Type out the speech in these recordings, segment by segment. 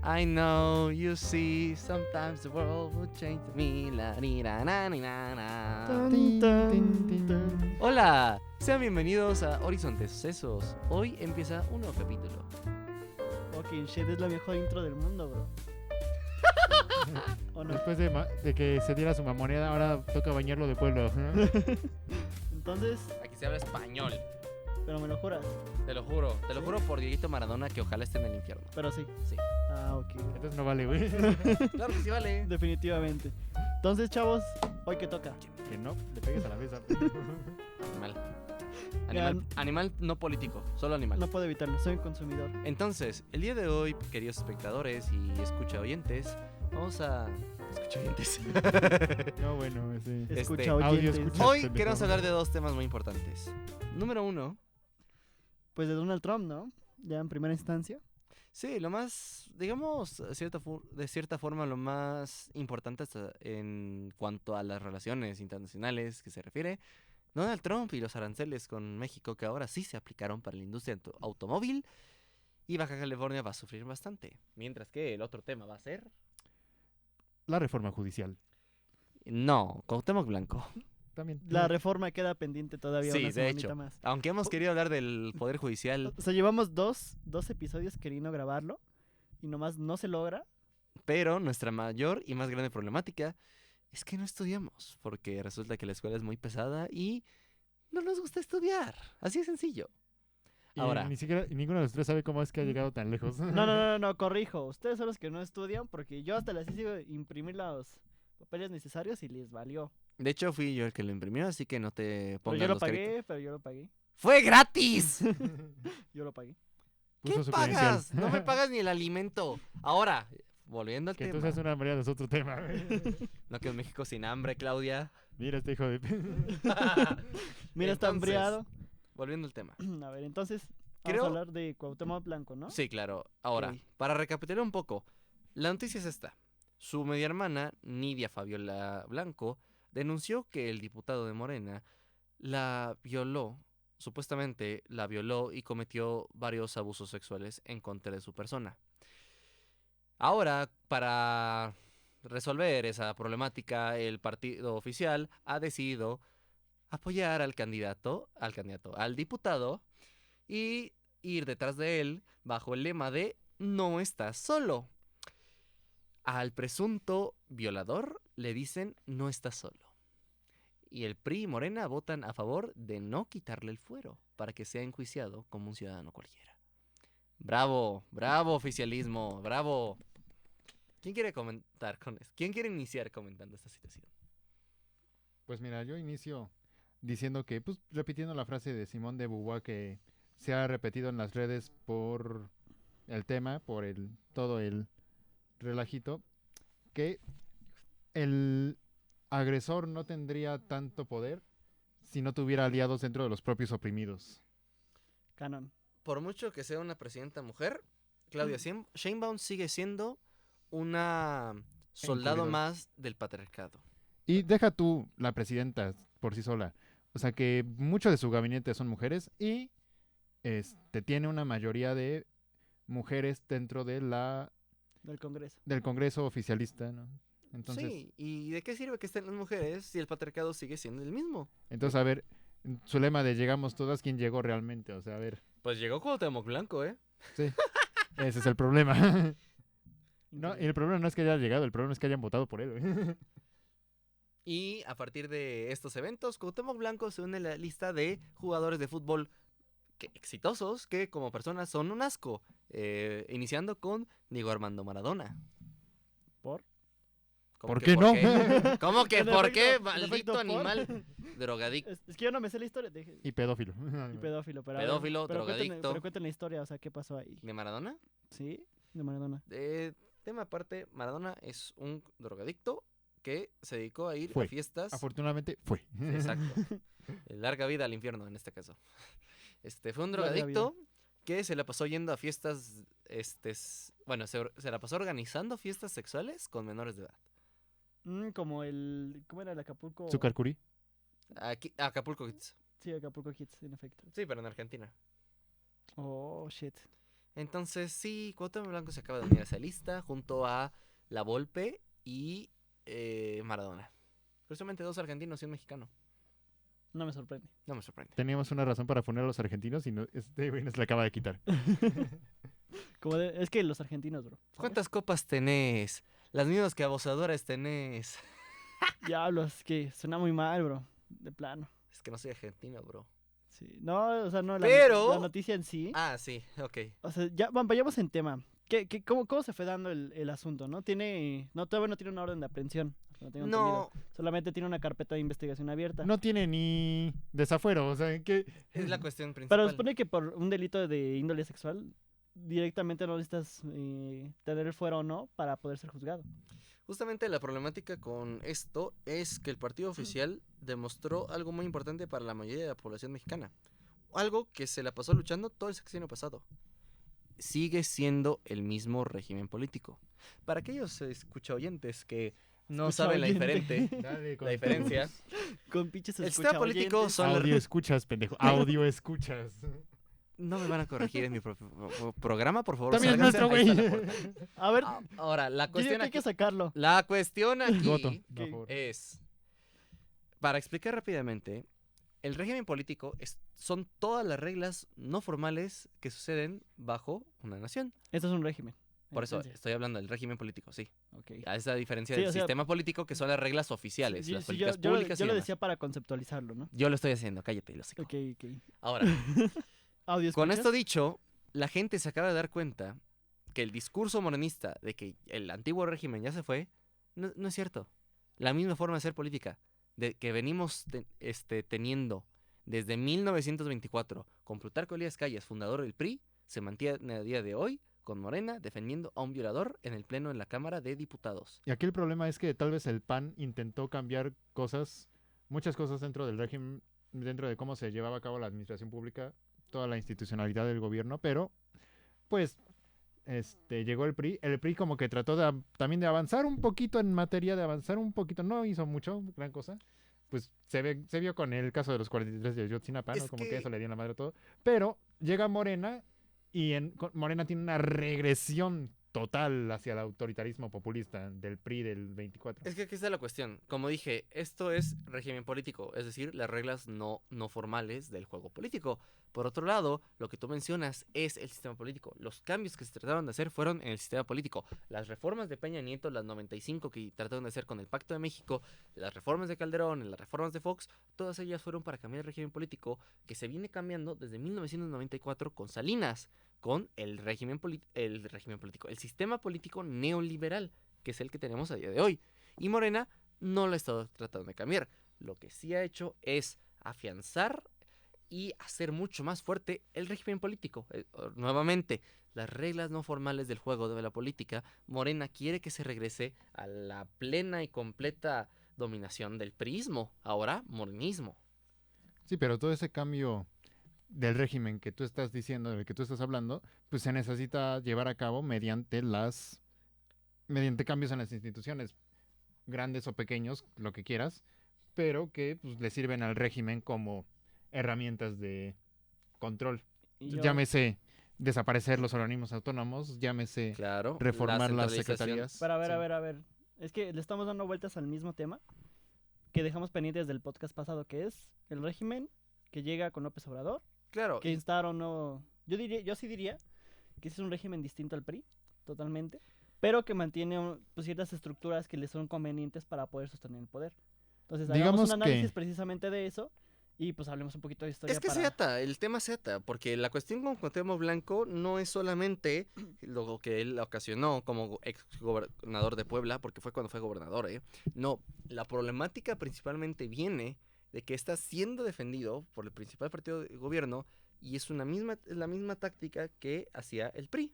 I know, you see, sometimes the world will change me. La, ni, ra, na, ni, na, na. Tin, tin, tin. Hola, sean bienvenidos a Horizontes Sucesos. Hoy empieza un nuevo capítulo. Fucking shit, es la mejor intro del mundo, bro. ¿O no? Después de que se diera su mamoneda, ahora toca bañarlo de pueblo. Entonces, Aquí se habla español, pero me lo juras. te lo juro por Dieguito Maradona que ojalá esté en el infierno. Pero sí. Sí, Ah, ok. Entonces no vale, güey. claro que sí vale. Definitivamente. Entonces, chavos, ¿hoy qué toca? Que no, le pegues a la mesa. Animal no político, solo animal. No puedo evitarlo, soy un consumidor. Entonces, el día de hoy, queridos espectadores y escucha oyentes, vamos a... Escucha oyentes. No, bueno, sí. Escucha, audio, oyentes. escucha. Hoy pendejo. queremos hablar de dos temas muy importantes. Número uno, Pues de Donald Trump, ¿no? Ya en primera instancia. sí, lo más, digamos, de cierta forma, lo más importante en cuanto a las relaciones internacionales que se refiere, Donald Trump y los aranceles con México que ahora sí se aplicaron para la industria automóvil y Baja California va a sufrir bastante. Mientras que el otro tema va a ser... La reforma judicial. No, Cuauhtémoc Blanco. También. La reforma queda pendiente todavía Sí, una de semanita hecho. más. Aunque hemos querido hablar del Poder Judicial, O sea, llevamos dos episodios queriendo grabarlo y nomás no se logra. pero nuestra mayor y más grande problemática es que no estudiamos, porque resulta que la escuela es muy pesada y no nos gusta estudiar. Así de sencillo. Y Ahora, ni siquiera ninguno de los tres sabe cómo es que ha llegado tan lejos. No, corrijo. Ustedes son los que no estudian porque yo hasta les hice imprimir los papeles necesarios y les valió. de hecho fui yo el que lo imprimió, así que no te Pero pongas yo lo los créditos. pagué, pero yo lo pagué. ¡Fue gratis! Yo lo pagué. Puso ¿Qué su pagas? credencial. No me pagas ni el alimento. Ahora, volviendo al Que tú tema. seas una María es otro tema. No quedó México sin hambre, Claudia. Mira este hijo de... Mira, está Entonces, hambriado. Volviendo al tema. A ver, entonces Creo- vamos a hablar de Cuauhtémoc Blanco, ¿no? Sí, claro. Ahora, Ok. para recapitular un poco, la noticia es esta. Su media hermana, Nidia Fabiola Blanco, denunció que el diputado de Morena la violó, supuestamente la violó y cometió varios abusos sexuales en contra de su persona. Ahora, para resolver esa problemática, el partido oficial ha decidido apoyar al diputado y ir detrás de él bajo el lema de no estás solo. Al presunto violador le dicen no estás solo. Y el PRI y Morena votan a favor de no quitarle el fuero para que sea enjuiciado como un ciudadano cualquiera. Bravo, bravo oficialismo, bravo. ¿Quién quiere comentar con esto? ¿Quién quiere iniciar comentando esta situación? Pues mira, yo inicio diciendo que, pues, repitiendo la frase de Simón de Beauvoir que se ha repetido en las redes por el tema, por todo el relajito, que el agresor no tendría tanto poder si no tuviera aliados dentro de los propios oprimidos. Canon. Por mucho que sea una presidenta mujer, Claudia Sheinbaum sigue siendo una soldado Encubridor. más del patriarcado. Y deja tú la presidenta por sí sola. O sea que mucho de su gabinete son mujeres y tiene una mayoría de mujeres dentro de Del Congreso. del Congreso oficialista, ¿no? Entonces, Sí, ¿y de qué sirve que estén las mujeres si el patriarcado sigue siendo el mismo? a ver, su lema de llegamos todas, ¿quién llegó realmente? O sea, a ver, Pues llegó Cuauhtémoc Blanco, ¿eh? sí, ese es el problema. No, y el problema no es que haya llegado, el problema es que hayan votado por él, güey. Y a partir de estos eventos, Cuauhtémoc Blanco se une a la lista de jugadores de fútbol exitosos que como personas son un asco. Iniciando con Diego Armando Maradona. ¿Por? ¿Cómo ¿Por que qué no? ¿Cómo que En por efecto, qué? en Maldito efecto, ¿por? animal drogadicto. Es que yo no me sé la historia. Y pedófilo. Y pedófilo, pero a ver, Pedófilo, pero cuenten- drogadicto. Pero cuenten la historia, o sea, ¿qué pasó ahí? ¿De Maradona? ¿Sí? De Maradona. Tema aparte, Maradona es un drogadicto que se dedicó a ir Fue. a fiestas. Afortunadamente fue. Exacto. Larga vida al infierno en este caso. Fue un Larga drogadicto que se la pasó yendo a fiestas, bueno, se la pasó organizando fiestas sexuales con menores de edad. Como ¿cómo era el Acapulco? Zuccarcuri. Aquí, Acapulco Kids. Sí, Acapulco Kids, en efecto. Sí, pero en Argentina. Oh, shit. Entonces, sí, Cuauhtémoc Blanco se acaba de unir a esa lista junto a La Volpe y Maradona. Precisamente 2 argentinos y un mexicano. No me sorprende. No me sorprende. Teníamos una razón para poner a los argentinos y este güey nos la acaba de quitar. Es que los argentinos, bro. ¿sabes? ¿Cuántas copas tenés? Las mismas que abusadoras tenés. Diablos, que suena muy mal, bro. De plano. Es que no soy argentino, bro. Sí. No, o sea, no, Pero- la noticia en sí. Ah, sí, ok. O sea, ya vayamos en tema. ¿Cómo se fue dando el asunto, no? Todavía no tiene una orden de aprehensión. No tengo entendido. No, Solamente tiene una carpeta de investigación abierta. No tiene ni desafuero, o sea, que es la cuestión Pero principal. supone que por un delito de índole sexual, directamente no necesitas tener el fuero o no para poder ser juzgado. Justamente la problemática con esto es que el partido oficial demostró algo muy importante para la mayoría de la población mexicana. Algo que se la pasó luchando todo el sexenio pasado. Sigue siendo el mismo régimen político. Para aquellos oyentes que no Escucha saben oyente. Dale, la diferencia, Con pinches el sistema político escuchaoyentes. son las Audio escuchas, pendejo. Audio escuchas. No me van a corregir en mi programa, por favor. También es sálganse, nuestro, ahí güey. está la puerta. A ver, Ahora, la yo digo cuestión que hay aquí, que sacarlo. la cuestión Voto, aquí por favor. es, para explicar rápidamente, el régimen político son todas las reglas no formales que suceden bajo una nación. Esto es un régimen. en Por eso esencia. estoy hablando del régimen político, sí. Ok. A esa diferencia Sí, del o sea, sistema político que son las reglas oficiales, Sí, las sí, políticas yo lo- públicas yo y lo demás. decía para conceptualizarlo, ¿no? Yo lo estoy haciendo, cállate, lo sé. Ok. Ahora, Audio con escuchas. esto dicho, la gente se acaba de dar cuenta que el discurso morenista de que el antiguo régimen ya se fue, no es cierto. La misma forma de hacer política de que venimos teniendo desde 1924 con Plutarco Elías Calles, fundador del PRI, se mantiene a día de hoy con Morena defendiendo a un violador en el pleno en la Cámara de Diputados. Y aquí el problema es que tal vez el PAN intentó cambiar muchas cosas dentro del régimen, dentro de cómo se llevaba a cabo la administración pública, toda la institucionalidad del gobierno, pero pues llegó el PRI como que trató también de avanzar un poquito en materia de avanzar un poquito, no hizo mucho, gran cosa. Pues se vio con el caso de los 43 de Ayotzinapa, ¿no? Es Como que que- eso le dio en la madre a todo. Pero llega Morena y Morena tiene una regresión total hacia el autoritarismo populista del PRI del 24. Es que aquí está la cuestión. Como dije, esto es régimen político, es decir, las reglas no formales del juego político. Por otro lado, lo que tú mencionas es el sistema político. Los cambios que se trataron de hacer fueron en el sistema político. Las reformas de Peña Nieto, las 95 que trataron de hacer con el Pacto de México, las reformas de Calderón, las reformas de Fox, todas ellas fueron para cambiar el régimen político que se viene cambiando desde 1994 con Salinas, con el régimen político, el sistema político neoliberal, que es el que tenemos a día de hoy. Y Morena no lo ha estado tratando de cambiar. Lo que sí ha hecho es afianzar y hacer mucho más fuerte el régimen político. Nuevamente, las reglas no formales del juego de la política, Morena quiere que se regrese a la plena y completa dominación del priismo, ahora morenismo. Sí, pero todo ese cambio del régimen que tú estás diciendo, del que tú estás hablando, pues se necesita llevar a cabo mediante cambios en las instituciones, grandes o pequeños, lo que quieras, pero que pues, le sirven al régimen como herramientas de control. Y yo- Llámese desaparecer los organismos autónomos, llámese Claro. reformar la las centralización. secretarías. Pero Sí. a ver. Es que le estamos dando vueltas al mismo tema que dejamos pendientes del podcast pasado, que es el régimen que llega con López Obrador, Claro. que instaron no... Yo sí diría que ese es un régimen distinto al PRI, totalmente, pero que mantiene pues, ciertas estructuras que le son convenientes para poder sostener el poder. Entonces, hagamos Digamos un análisis que- precisamente de eso y pues hablemos un poquito de historia Es que se ata, el tema se ata, porque la cuestión con Cuauhtémoc Blanco no es solamente lo que él ocasionó como ex gobernador de Puebla, porque fue cuando fue gobernador, ¿eh? No, la problemática principalmente viene de que está siendo defendido por el principal partido de gobierno y es la misma táctica que hacía el PRI.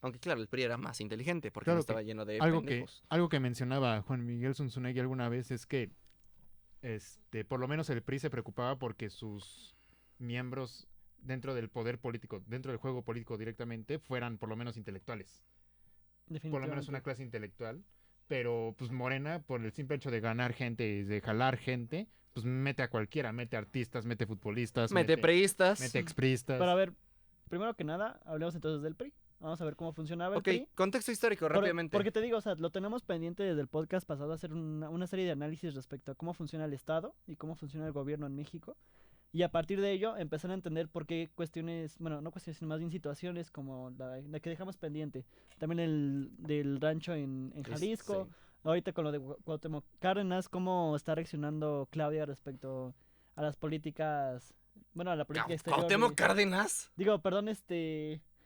Aunque claro, el PRI era más inteligente porque Claro no que estaba lleno de algo pendejos. algo que mencionaba Juan Miguel Zunzunegui alguna vez es que por lo menos el PRI se preocupaba porque sus miembros dentro del poder político, dentro del juego político directamente, fueran por lo menos intelectuales. Por lo menos una clase intelectual. Pero pues Morena, por el simple hecho de ganar gente y de jalar gente, pues mete a cualquiera, mete artistas, mete futbolistas, Mete priistas. mete expristas. Pero a ver, primero que nada, hablemos entonces del PRI. Vamos a ver cómo funcionaba el Ok, PRI. contexto histórico, rápidamente. Porque te digo, o sea, lo tenemos pendiente desde el podcast pasado, hacer una serie de análisis respecto a cómo funciona el Estado y cómo funciona el gobierno en México. Y a partir de ello, empezar a entender por qué cuestiones, bueno, no cuestiones, sino más bien situaciones como la que dejamos pendiente. También el del rancho en Jalisco. Sí. Ahorita con lo de Cuauhtémoc Cárdenas, cómo está reaccionando Claudia respecto a las políticas, bueno, a la política exterior. ¿Cuauhtémoc Cárdenas? Digo, perdón,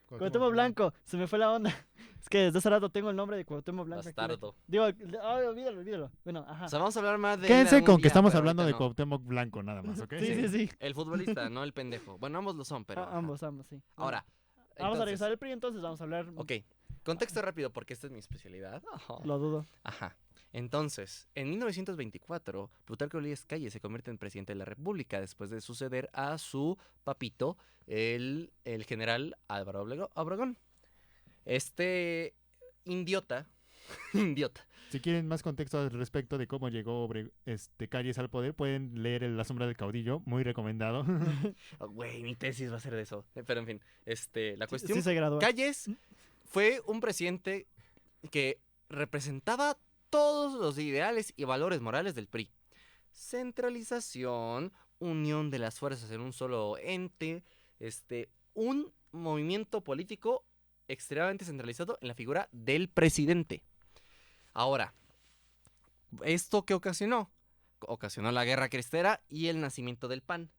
Cuauhtémoc Blanco, se me fue la onda. Es que desde hace rato tengo el nombre de Cuauhtémoc Blanco. aquí. Bastardo. Digo, ay, olvídalo. Bueno, ajá. O sea, vamos a hablar más de Quédense él con algún que día, estamos pero hablando de ahorita no. Cuauhtémoc Blanco nada más, ¿ok? Sí. El futbolista, no el pendejo. Bueno, ambos lo son, pero... ajá. Ambos, sí. Bueno, Ahora, vamos a entonces, regresar al PRI, entonces vamos a hablar. Ok, contexto rápido porque esta es mi especialidad. Lo dudo. Ajá. Entonces, en 1924, Plutarco Elías Calles se convierte en presidente de la República después de suceder a su papito, el general Álvaro Obregón. Este idiota, Si quieren más contexto al respecto de cómo llegó Calles al poder, pueden leer La sombra del caudillo, muy recomendado. Oh, güey, mi tesis va a ser de eso. Pero en fin, la cuestión... Sí se graduó. Calles fue un presidente que representaba todos los ideales y valores morales del PRI. Centralización, unión de las fuerzas en un solo ente, un movimiento político extremadamente centralizado en la figura del presidente. Ahora, ¿esto qué ocasionó? Ocasionó la guerra cristera y el nacimiento del PAN.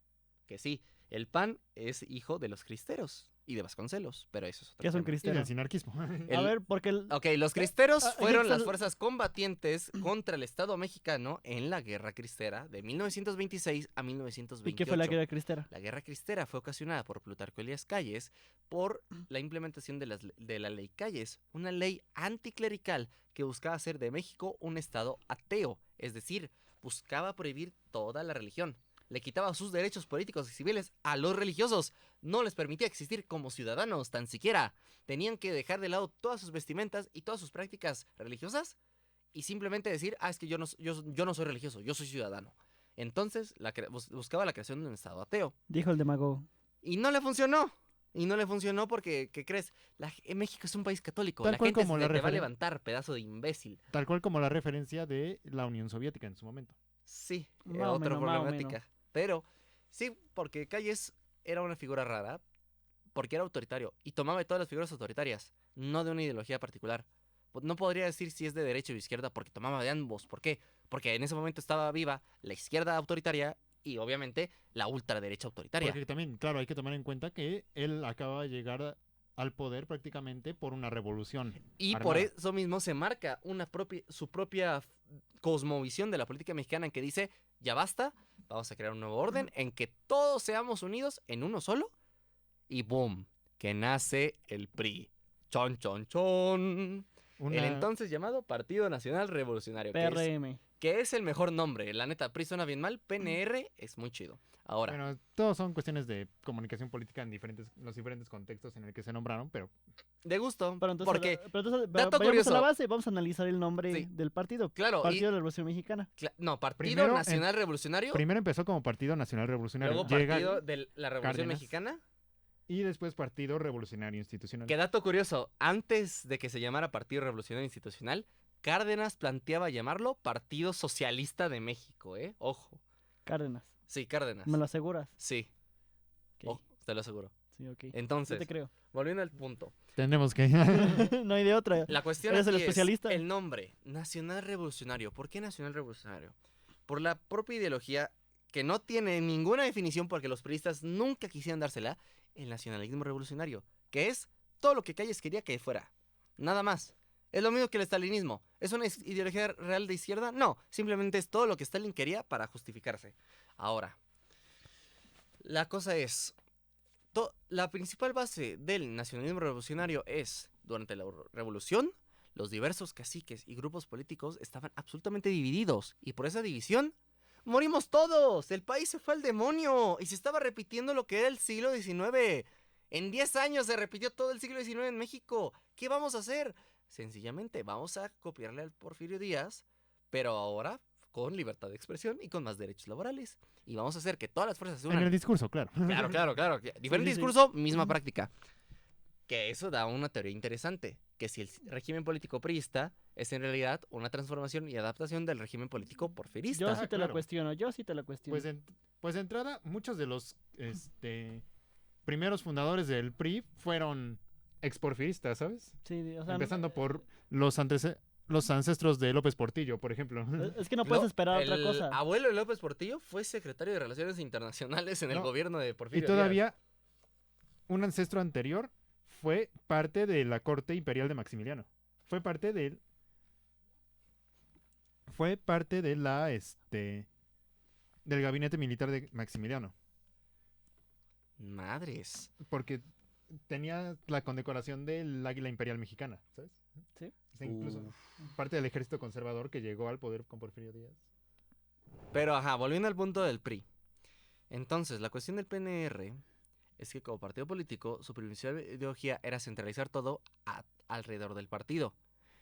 Que sí, el PAN es hijo de los cristeros y de Vasconcelos, pero eso es otro ¿Qué es un tema. Y cristero? del sinarquismo. A ver, porque Ok, los cristeros fueron las Excel- fuerzas combatientes contra el Estado mexicano en la Guerra Cristera de 1926 a 1928. ¿Y qué fue la guerra cristera? La Guerra Cristera fue ocasionada por Plutarco Elías Calles por la implementación de la Ley Calles, una ley anticlerical que buscaba hacer de México un Estado ateo, es decir, buscaba prohibir toda la religión. Le quitaba sus derechos políticos y civiles a los religiosos. No les permitía existir como ciudadanos, tan siquiera. Tenían que dejar de lado todas sus vestimentas y todas sus prácticas religiosas y simplemente decir, es que yo no soy religioso, yo soy ciudadano. Entonces buscaba la creación de un Estado ateo. Dijo el demagogo. Y no le funcionó. Y no le funcionó porque, ¿qué crees? México es un país católico. Tal La cual gente como te la va a referen- levantar, pedazo de imbécil. Tal cual como la referencia de la Unión Soviética en su momento. Sí, Más o otra menos, más o problemática. Pero sí, porque Calles era una figura rara, porque era autoritario y tomaba de todas las figuras autoritarias, no de una ideología particular. No podría decir si es de derecha o izquierda porque tomaba de ambos. ¿Por qué? Porque en ese momento estaba viva la izquierda autoritaria y obviamente la ultraderecha autoritaria. Porque también, claro, hay que tomar en cuenta que él acaba de llegar al poder prácticamente por una revolución. Y armada. por eso mismo se marca su propia cosmovisión de la política mexicana en que dice, ya basta, vamos a crear un nuevo orden en que todos seamos unidos en uno solo. Y boom, que nace el PRI. Chon, chon, chon. El entonces llamado Partido Nacional Revolucionario. PRM. Que es el mejor nombre. La neta, PRI suena bien mal. PNR es muy chido. Ahora, Bueno, todos son cuestiones de comunicación política en los diferentes contextos en el que se nombraron, pero de gusto. Pero entonces, Porque, dato dato vayamos curioso. a la base, vamos a analizar el nombre Sí. del partido. claro, Partido de la Revolución Mexicana. no, Partido Primero, Nacional Revolucionario. primero empezó como Partido Nacional Revolucionario. Luego Llega Partido de la Revolución Cárdenas. Mexicana. y después Partido Revolucionario Institucional. Que dato curioso, antes de que se llamara Partido Revolucionario Institucional, Cárdenas planteaba llamarlo Partido Socialista de México, ¿eh? Ojo. Cárdenas. Sí, Cárdenas. ¿Me lo aseguras? Sí, Ok. te lo aseguro. Sí, ok. Yo Entonces, te creo. volviendo al punto. Tenemos que... No hay de otra. La cuestión ¿Eres el aquí es especialista? el nombre, Nacional Revolucionario. ¿Por qué Nacional Revolucionario? Por la propia ideología que no tiene ninguna definición porque los priistas nunca quisieron dársela, el nacionalismo revolucionario, que es todo lo que Calles quería que fuera. Nada más. Es lo mismo que el estalinismo. ¿Es una ideología real de izquierda? No, simplemente es todo lo que Stalin quería para justificarse. Ahora, la cosa es, la principal base del nacionalismo revolucionario es, durante la revolución, los diversos caciques y grupos políticos estaban absolutamente divididos. Y por esa división, morimos todos. El país se fue al demonio. Y se estaba repitiendo lo que era el siglo XIX. En 10 años se repitió todo el siglo XIX en México. ¿Qué vamos a hacer? Sencillamente vamos a copiarle al Porfirio Díaz, pero ahora con libertad de expresión y con más derechos laborales. Y vamos a hacer que todas las fuerzas se En unan. el discurso, claro. Claro. Diferente sí, sí. discurso, misma práctica. Que eso da una teoría interesante. Que si el régimen político priista es en realidad una transformación y adaptación del régimen político porfirista. Yo sí te la claro. cuestiono, yo sí te la cuestiono. Pues de entrada, muchos de los primeros fundadores del PRI fueron exporfiristas, ¿sabes? Sí, o sea, Empezando por los ancestros de López Portillo, por ejemplo. es que no puedes esperar otra El cosa. abuelo de López Portillo fue secretario de Relaciones Internacionales en el No, gobierno de Y Porfirio Díaz. todavía un ancestro anterior fue parte de la corte imperial de Maximiliano. Fue parte de la del gabinete militar de Maximiliano, Madres. porque tenía la condecoración del águila imperial mexicana, ¿sabes? Sí. O sea, incluso Uf. parte del ejército conservador que llegó al poder con Porfirio Díaz. Pero volviendo al punto del PRI. Entonces, la cuestión del PNR es que como partido político, su principal ideología era centralizar todo alrededor del partido.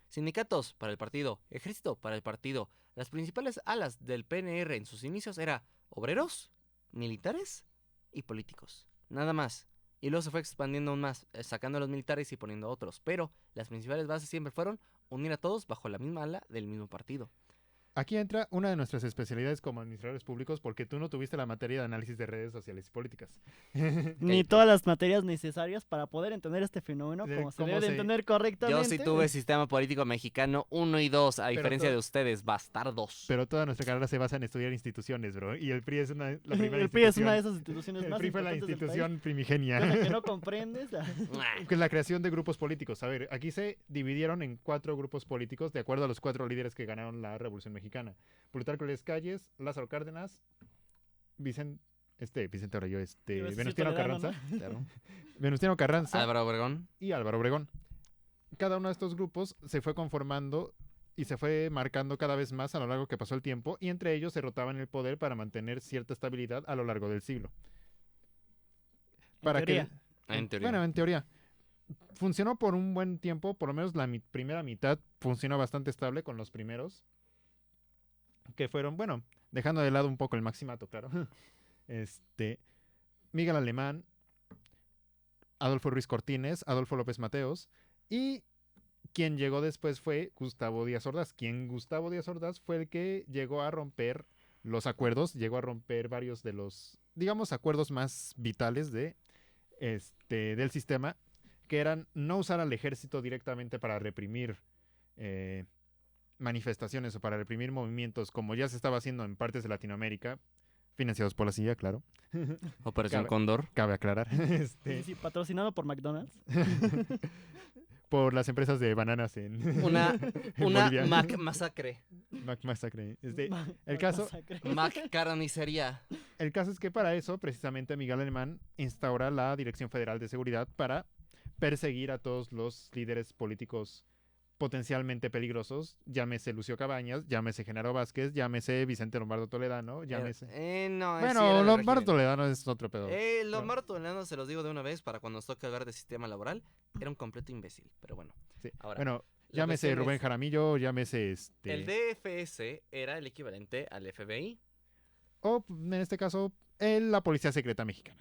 Sindicatos para el partido, ejército para el partido. Las principales alas del PNR en sus inicios era obreros, militares y políticos. Nada más. Y luego se fue expandiendo aún más, sacando a los militares y poniendo a otros. Pero las principales bases siempre fueron unir a todos bajo la misma ala del mismo partido. Aquí entra una de nuestras especialidades como administradores públicos, porque tú no tuviste la materia de análisis de redes sociales y políticas. Ni todas las materias necesarias para poder entender este fenómeno De como se cómo debe de se- entender correctamente. Yo sí tuve sistema político mexicano 1 y 2, a diferencia to- de ustedes, bastardos. Pero toda nuestra carrera se basa en estudiar instituciones, bro. Y el PRI es la primera El PRI es una de institución. esas instituciones El más PRI fue la importantes del país, institución primigenia. cosa que no comprendes. Que es la creación de grupos políticos. A ver, aquí se dividieron en 4 grupos políticos de acuerdo a los 4 líderes que ganaron la Revolución Mexicana. Plutarco Elías Calles, Lázaro Cárdenas, Vicente Arroyo, Ibas a decir Venustiano Toledano, Carranza, ¿no? Claro. Venustiano Carranza Álvaro Obregón. y Álvaro Obregón. Cada uno de estos grupos se fue conformando y se fue marcando cada vez más a lo largo que pasó el tiempo, y entre ellos se rotaban el poder para mantener cierta estabilidad a lo largo del siglo. En teoría. En teoría. Bueno, en teoría. Funcionó por un buen tiempo, por lo menos la primera mitad funcionó bastante estable con los primeros. Que fueron, bueno, dejando de lado un poco el maximato, claro. Miguel Alemán, Adolfo Ruiz Cortines, Adolfo López Mateos, y quien llegó después fue Gustavo Díaz Ordaz. Gustavo Díaz Ordaz fue el que llegó a romper los acuerdos, llegó a romper varios de los, digamos, acuerdos más vitales del sistema, que eran no usar al ejército directamente para reprimir manifestaciones o para reprimir movimientos, como ya se estaba haciendo en partes de Latinoamérica, financiados por la CIA, claro, Operación Cabe- Cóndor. cabe aclarar, Sí, sí, patrocinado por McDonald's. por las empresas de bananas en Una Bolivia. Mac masacre. Masacre. el caso- Masacre. Mac carnicería. El caso es que para eso, precisamente, Miguel Alemán instaura la Dirección Federal de Seguridad para perseguir a todos los líderes políticos potencialmente peligrosos, llámese Lucio Cabañas, llámese Genaro Vázquez, llámese Vicente Lombardo Toledano, llámese... No, sí Bueno, era del Lombardo régimen. Toledano es otro pedo. Lombardo Toledano, se los digo de una vez para cuando nos toque hablar de sistema laboral, era un completo imbécil, pero bueno. Sí. Ahora, Bueno, la llámese cuestión Rubén es- Jaramillo, llámese el DFS era el equivalente al FBI. o en este caso, la Policía Secreta Mexicana.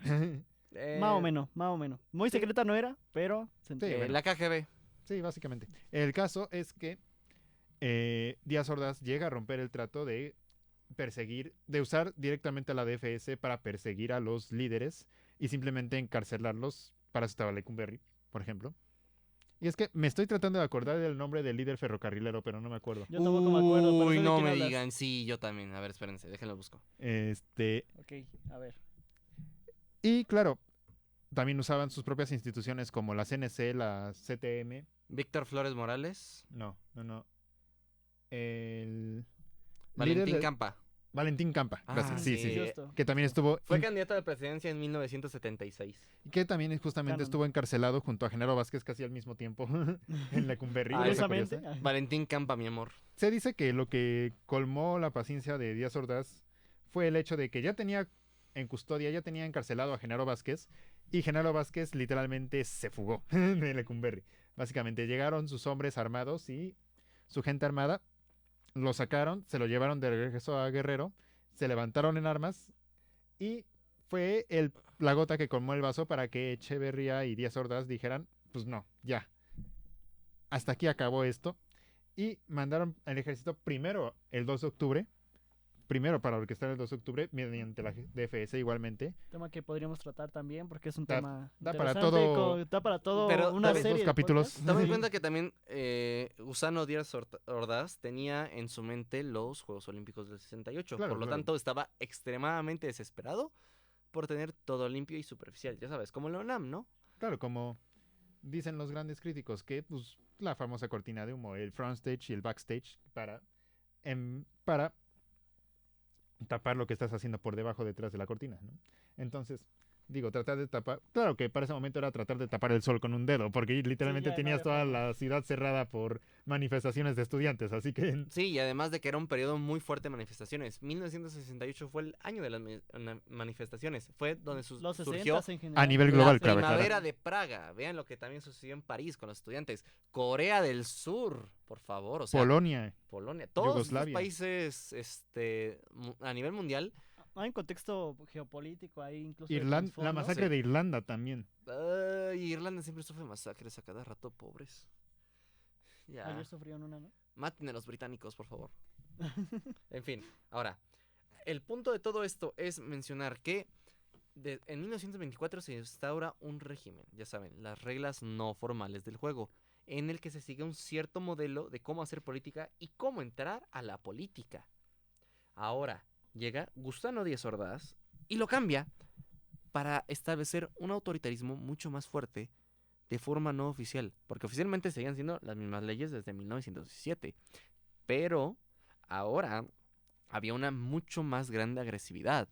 Más o menos, más o menos. Muy secreta no era, pero se entiende. bueno. La KGB. Sí, básicamente. El caso es que Díaz Ordaz llega a romper el trato de perseguir, de usar directamente a la DFS para perseguir a los líderes y simplemente encarcelarlos. Para eso estaba Lecumberri, por ejemplo. Y es que me estoy tratando de acordar del nombre del líder ferrocarrilero, pero no me acuerdo. Yo tampoco me acuerdo. pero Uy, sé de no quién me hablas. digan. Sí, yo también. A ver, espérense, déjenlo busco. Ok, a ver. Y claro, también usaban sus propias instituciones como la CNC, la CTM. Víctor Flores Morales. No. El Valentín líder de- Campa. Valentín Campa. Ah, Gracias. Sí, sí. sí. Justo. Que también estuvo Fue candidato a la presidencia en 1976. que también justamente Canon. estuvo encarcelado junto a Genaro Vázquez casi al mismo tiempo en Lecumberri. Ah, cosa Curiosamente. curiosa. Valentín Campa, mi amor. Se dice que lo que colmó la paciencia de Díaz Ordaz fue el hecho de que ya tenía en custodia, ya tenía encarcelado a Genaro Vázquez, y Genaro Vázquez literalmente se fugó de Lecumberri. Básicamente llegaron sus hombres armados y su gente armada lo sacaron, se lo llevaron de regreso a Guerrero, se levantaron en armas y fue la gota que colmó el vaso para que Echeverría y Díaz Ordaz dijeran, pues no, ya, hasta aquí acabó esto. Y mandaron al ejército primero el 2 de octubre, primero para orquestar el 2 de octubre, mediante la DFS igualmente. Tema que podríamos tratar también porque es un Da- tema da para interesante, todo- da para todo Pero una también- serie dos de capítulos. podcasts. Toma en Sí. cuenta que también Gusano Díaz Ordaz tenía en su mente los Juegos Olímpicos del 68. Claro, Por lo claro. tanto, estaba extremadamente desesperado por tener todo limpio y superficial. Ya sabes, como la UNAM, ¿no? Claro, como dicen los grandes críticos, que pues la famosa cortina de humo, el front stage y el backstage para tapar lo que estás haciendo por debajo, detrás de la cortina, ¿no? Entonces, digo, tratar de tapar, claro que para ese momento era tratar de tapar el sol con un dedo, porque literalmente ya no tenías había toda forma. la ciudad cerrada por manifestaciones de estudiantes, así que Sí, y además de que era un periodo muy fuerte de manifestaciones. 1968 fue el año de las manifestaciones. Fue donde Los 60 surgió en general. a nivel la global, claro, primavera claro. de Praga. Vean lo que también sucedió en París con los estudiantes. Corea del Sur, por favor. O sea, Polonia, Polonia. Todos los Yugoslavia. países a nivel mundial. Hay un contexto geopolítico ahí, incluso. de la trasfondo. masacre Sí. de Irlanda también. Irlanda siempre sufre masacres a cada rato, pobres. Ya. Ayer sufrieron una, ¿no? Maten a los británicos, por favor. En fin, ahora, el punto de todo esto es mencionar que en 1924 se instaura un régimen, ya saben, las reglas no formales del juego, en el que se sigue un cierto modelo de cómo hacer política y cómo entrar a la política. Ahora, llega Gustavo Díaz Ordaz y lo cambia para establecer un autoritarismo mucho más fuerte de forma no oficial, porque oficialmente seguían siendo las mismas leyes desde 1917, pero ahora había una mucho más grande agresividad,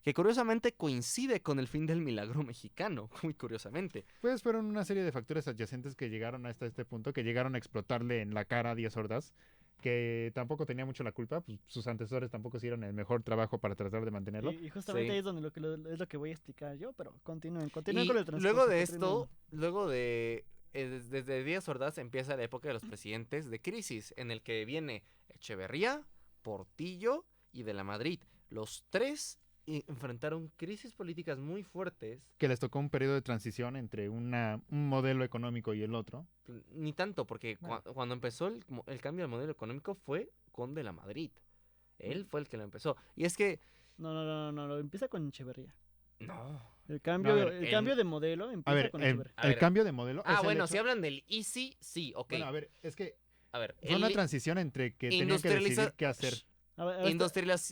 que curiosamente coincide con el fin del milagro mexicano, muy curiosamente. Pues fueron una serie de factores adyacentes que llegaron hasta este punto, que llegaron a explotarle en la cara a Díaz Ordaz, que tampoco tenía mucho la culpa, pues sus antecesores tampoco hicieron el mejor trabajo para tratar de mantenerlo. Y justamente Sí. ahí es donde es lo que voy a explicar yo, pero continúen Y con el transcurso. luego de continúen. esto, desde Díaz Ordaz empieza la época de los presidentes de crisis, en el que viene Echeverría, Portillo y de la Madrid. Los tres enfrentaron crisis políticas muy fuertes. Que les tocó un periodo de transición entre un modelo económico y el otro. Ni tanto, porque Bueno. cuando empezó el cambio del modelo económico fue con de la Madrid. Él fue el que lo empezó. Y es que... No, empieza con Echeverría. No. El cambio, A ver, el cambio de modelo A empieza ver, con el, Echeverría. A el ver. cambio de modelo es el Bueno, hecho- si hablan del Easy, sí, ok. Bueno, a ver, es que A ver, fue una el- transición entre que tenían que industrializa- decidir qué hacer. A ver,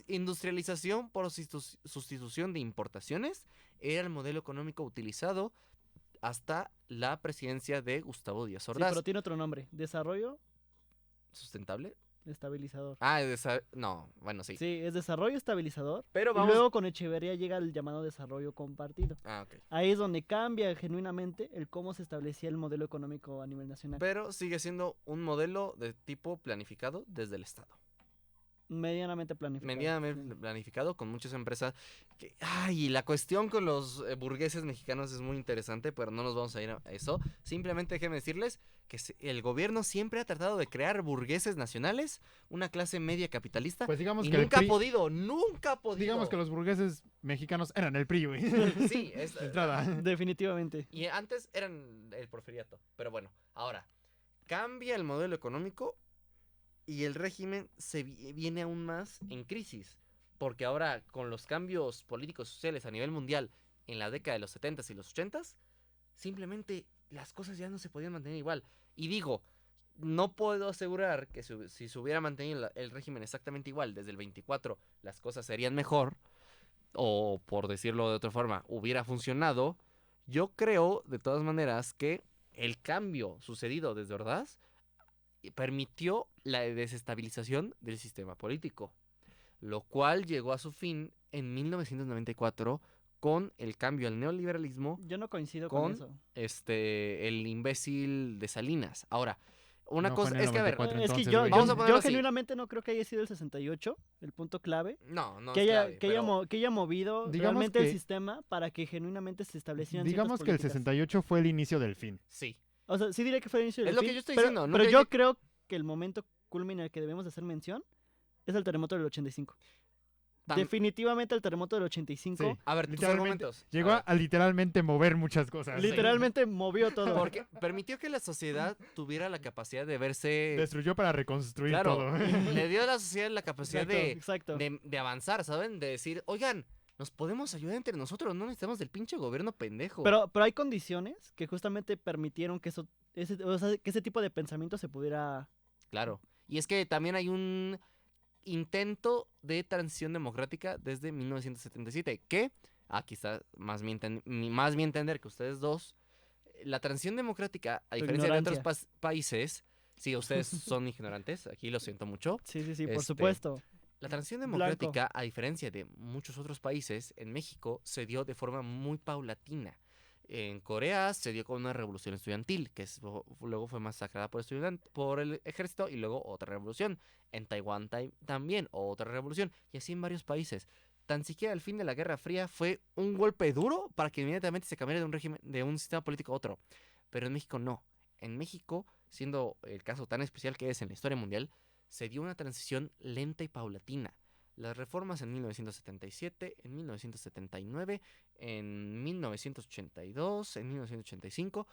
Industrialización por sustitución de importaciones era el modelo económico utilizado hasta la presidencia de Gustavo Díaz sí, Ordaz. pero tiene otro nombre. Desarrollo ¿Sustentable? estabilizador. No, bueno, sí. Sí, es desarrollo estabilizador. Pero Y vamos... luego con Echeverría llega el llamado desarrollo compartido. Ok. Ahí es donde cambia genuinamente el cómo se establecía el modelo económico a nivel nacional. Pero sigue siendo un modelo de tipo planificado desde el Estado. Medianamente planificado. Medianamente sí. planificado con muchas empresas. Y la cuestión con los burgueses mexicanos es muy interesante, pero no nos vamos a ir a eso. Simplemente déjenme decirles que el gobierno siempre ha tratado de crear burgueses nacionales, una clase media capitalista, Pues digamos y que el nunca ha PRI- podido, nunca ha podido. digamos que los burgueses mexicanos eran el PRI, güey. Sí, es... De entrada. Definitivamente. Y antes eran el porfiriato. Pero bueno, ahora, cambia el modelo económico y el régimen viene aún más en crisis. Porque ahora, con los cambios políticos y sociales a nivel mundial en la década de los 70s y los 80s, simplemente las cosas ya no se podían mantener igual. Y digo, no puedo asegurar que si se hubiera mantenido el régimen exactamente igual desde el 24, las cosas serían mejor. O, por decirlo de otra forma, hubiera funcionado. Yo creo, de todas maneras, que el cambio sucedido desde Ordaz permitió la desestabilización del sistema político, lo cual llegó a su fin en 1994 con el cambio al neoliberalismo, Yo no coincido con con eso. el imbécil de Salinas. Ahora, una No, cosa fue en el es que, a ver, 94 Es que entonces, yo, güey. Vamos yo, a ponerlo yo así. genuinamente no creo que haya sido el 68 el punto clave. no Que es haya, clave, que, haya pero- que haya movido Digamos realmente el que- sistema para que genuinamente se establecieran Digamos ciertas que el políticas. 68 fue el inicio del fin. Sí. O sea, sí diría que fue el inicio Es del lo que fin, yo estoy pero, diciendo, no pero que yo haya- creo que el momento culmine al que debemos de hacer mención es el terremoto del 85. Tam- Definitivamente el terremoto del 85 Sí. A ver, tus Literalmente, argumentos. Llegó A ver. a literalmente mover muchas cosas. literalmente movió todo. Porque permitió que la sociedad tuviera la capacidad de verse... Destruyó para reconstruir Claro, todo. le dio a la sociedad la capacidad Exacto. de avanzar, ¿saben? De decir, oigan, nos podemos ayudar entre nosotros, no necesitamos del pinche gobierno pendejo. Pero hay condiciones que justamente permitieron que que ese tipo de pensamiento se pudiera... Claro. Y es que también hay un intento de transición democrática desde 1977, que, aquí está más mi entender que ustedes dos, la transición democrática, a Tu diferencia de otros ignorancia. países, si ustedes son ignorantes, aquí lo siento mucho, Sí, por Este, supuesto. la transición Blanco. democrática, a diferencia de muchos otros países, en México se dio de forma muy paulatina. En Corea se dio con una revolución estudiantil, que luego fue masacrada por el ejército y luego otra revolución. En Taiwán también otra revolución y así en varios países. Tan siquiera el fin de la Guerra Fría fue un golpe duro para que inmediatamente se cambiara de un régimen, de un sistema político a otro. Pero en México no. En México, siendo el caso tan especial que es en la historia mundial, se dio una transición lenta y paulatina. Las reformas en 1977, en 1979, en 1982, en 1985,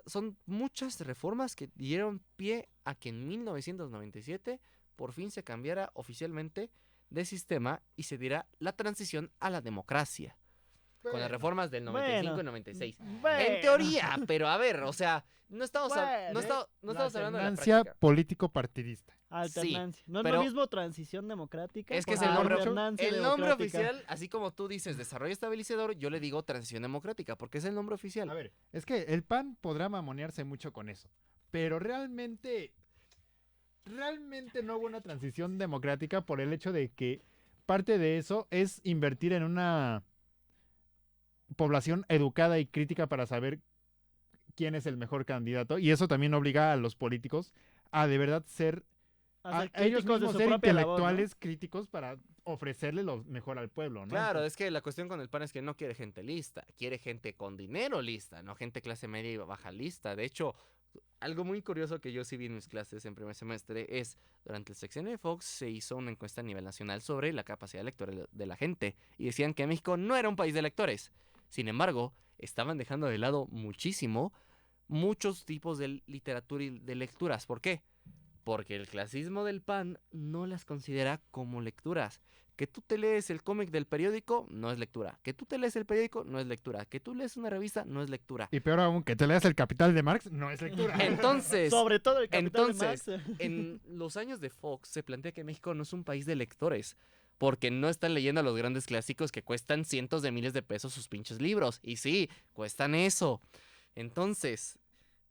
son muchas reformas que dieron pie a que en 1997 por fin se cambiara oficialmente de sistema y se diera la transición a la democracia. Con las reformas del 95 y Bueno. 96. Bueno. En teoría, pero a ver, o sea, no estamos, Bueno. no estamos hablando de la Alternancia práctica. político-partidista. Alternancia. No es pero- lo mismo transición democrática. Es que es con el nombre, alternancia el nombre democrática. oficial, así como tú dices desarrollo estabilizador, yo le digo transición democrática, porque es el nombre oficial. A ver, es que el PAN podrá mamonearse mucho con eso, pero realmente no hubo una transición democrática por el hecho de que parte de eso es invertir en una población educada y crítica para saber quién es el mejor candidato, y eso también obliga a los políticos a de verdad ser A ser a ellos críticos de mismos su ser propia labor, ¿no? intelectuales críticos para ofrecerle lo mejor al pueblo, ¿no? Claro, es que la cuestión con el PAN es que no quiere gente lista, quiere gente con dinero lista, no gente clase media y baja lista. De hecho, algo muy curioso que yo sí vi en mis clases en primer semestre es, durante el sexenio de Fox se hizo una encuesta a nivel nacional sobre la capacidad electoral de la gente y decían que México no era un país de electores. Sin embargo, estaban dejando de lado muchos tipos de literatura y de lecturas. ¿Por qué? Porque el clasismo del PAN no las considera como lecturas. Que tú te lees el cómic del periódico no es lectura. Que tú te lees el periódico no es lectura. Que tú lees una revista no es lectura. Y peor aún, que te leas el Capital de Marx no es lectura. Entonces, Sobre todo el capital entonces, de Marx. en los años de Fox se plantea que México no es un país de lectores. Porque no están leyendo a los grandes clásicos que cuestan cientos de miles de pesos sus pinches libros. Y sí, cuestan eso. Entonces,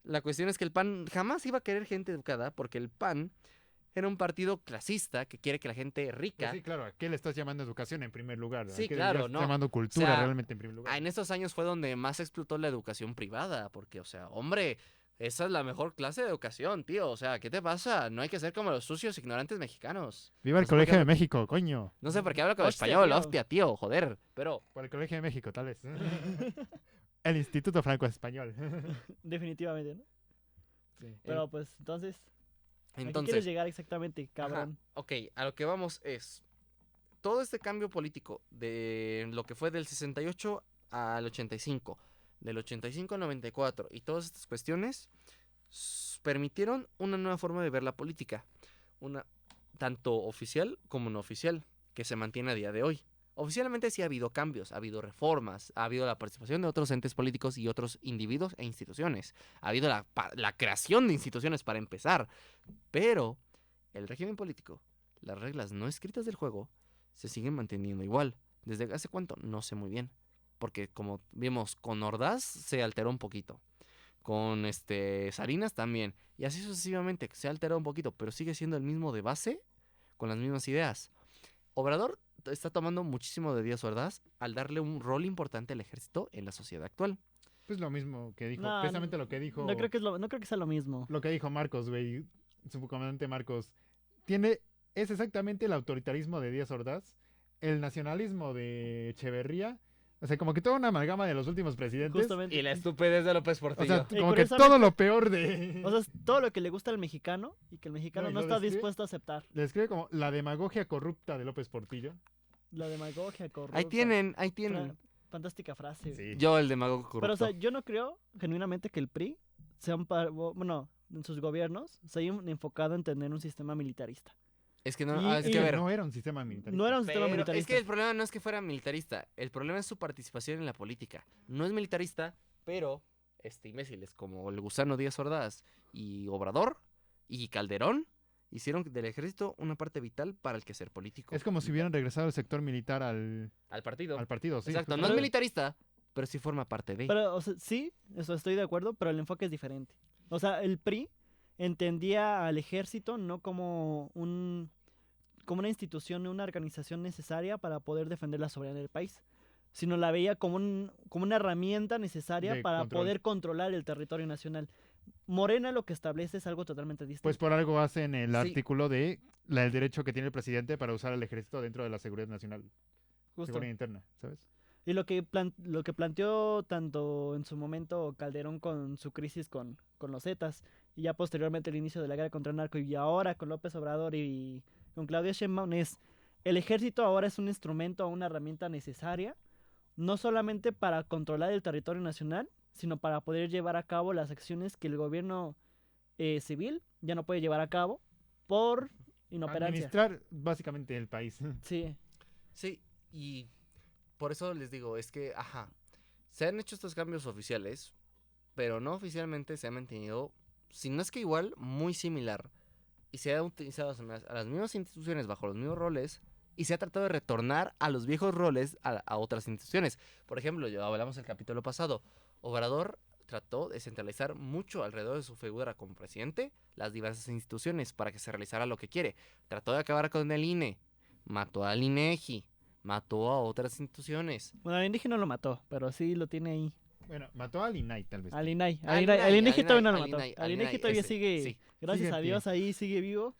la cuestión es que el PAN jamás iba a querer gente educada porque el PAN era un partido clasista que quiere que la gente rica... Pues sí, claro, ¿a qué le estás llamando educación en primer lugar? ¿A Sí, qué le claro, estás no. llamando cultura O sea, realmente en primer lugar? En estos años fue donde más explotó la educación privada, porque, o sea, hombre, esa es la mejor clase de educación, tío. O sea, ¿qué te pasa? No hay que ser como los sucios ignorantes mexicanos. ¡Viva el no sé por Colegio qué- de México, coño! No sé por qué hablo con Hostia, español, tío. hostia, tío, joder. Pero, Por el Colegio de México, tal vez. El Instituto Franco Español. Definitivamente, ¿no? Sí. Pero pues, entonces, ¿a qué quieres entonces, llegar exactamente, cabrón? ok, a lo que vamos es, todo este cambio político de lo que fue del 68 al 85, del 85 al 94 y todas estas cuestiones permitieron una nueva forma de ver la política, una tanto oficial como no oficial, que se mantiene a día de hoy. Oficialmente sí ha habido cambios, ha habido reformas, ha habido la participación de otros entes políticos y otros individuos e instituciones. Ha habido la creación de instituciones para empezar. Pero el régimen político, las reglas no escritas del juego, se siguen manteniendo igual. ¿Desde hace cuánto? No sé muy bien. Porque como vimos, con Ordaz se alteró un poquito. Con Salinas también. Y así sucesivamente se ha alterado un poquito, pero sigue siendo el mismo de base, con las mismas ideas. Obrador está tomando muchísimo de Díaz Ordaz al darle un rol importante al ejército en la sociedad actual. Pues lo mismo que dijo, No, precisamente lo que dijo... No creo que sea lo mismo. Lo que dijo Marcos, güey, su comandante Marcos. Es exactamente el autoritarismo de Díaz Ordaz, el nacionalismo de Echeverría. O sea, como que toda una amalgama de los últimos presidentes. Justamente. Y la estupidez de López O Portillo. sea, Y como que curiosamente- todo lo peor de... O sea, es todo lo que le gusta al mexicano y que el mexicano No, y no lo está describe- dispuesto a aceptar. Le describe como la demagogia corrupta de López Portillo. La demagogia corrupta. Ahí tienen. Fantástica frase. güey. Sí. Yo, el demagogo corrupto. Pero, o sea, yo no creo genuinamente que el PRI sea bueno, en sus gobiernos se hayan enfocado en tener un sistema militarista. es que no, y- es y que a ver. No era un sistema militar. No era un sistema Pero militarista. es que el problema no es que fuera militarista, el problema es su participación en la política. No es militarista, pero imbéciles como el gusano Díaz Ordaz y Obrador y Calderón hicieron del ejército una parte vital para el quehacer político. Es como si hubieran regresado el sector militar al Al partido. partido, sí. Exacto, no justamente. es militarista, pero sí forma parte de. Pero, o sea, sí, eso estoy de acuerdo, pero el enfoque es diferente. O sea, el PRI entendía al ejército no como como una institución, una organización necesaria para poder defender la soberanía del país, sino la veía como una herramienta necesaria De para control. poder controlar el territorio nacional. Morena lo que establece es algo totalmente distinto. Pues por algo hacen el Sí. artículo de el derecho que tiene el presidente para usar el ejército dentro de la seguridad nacional, Justo. seguridad interna, ¿sabes? Y lo que planteó tanto en su momento Calderón con su crisis con los Zetas, y ya posteriormente el inicio de la guerra contra el narco, y ahora con López Obrador y con Claudia Sheinbaum, es el ejército ahora es un instrumento, una herramienta necesaria, no solamente para controlar el territorio nacional, sino para poder llevar a cabo las acciones que el gobierno civil ya no puede llevar a cabo por inoperancia. Administrar básicamente el país. Sí, Sí, y por eso les digo, es que, se han hecho estos cambios oficiales, pero no oficialmente se ha mantenido, si no es que igual, muy similar. Y se ha utilizado a las mismas instituciones bajo los mismos roles y se ha tratado de retornar a los viejos roles a otras instituciones. Por ejemplo, ya hablamos el capítulo pasado, Obrador trató de centralizar mucho alrededor de su figura como presidente las diversas instituciones para que se realizara lo que quiere. Trató de acabar con el INE, mató al INEGI, mató a otras instituciones. bueno, al indígena lo mató, pero sí lo tiene ahí. Bueno, mató al INAI tal vez. Al INAI. Al Al INEGI todavía no lo al mató. INAI, Al al INEGI INAI, todavía ese, sigue, sí. gracias Sigue a en pie. Dios, ahí sigue vivo.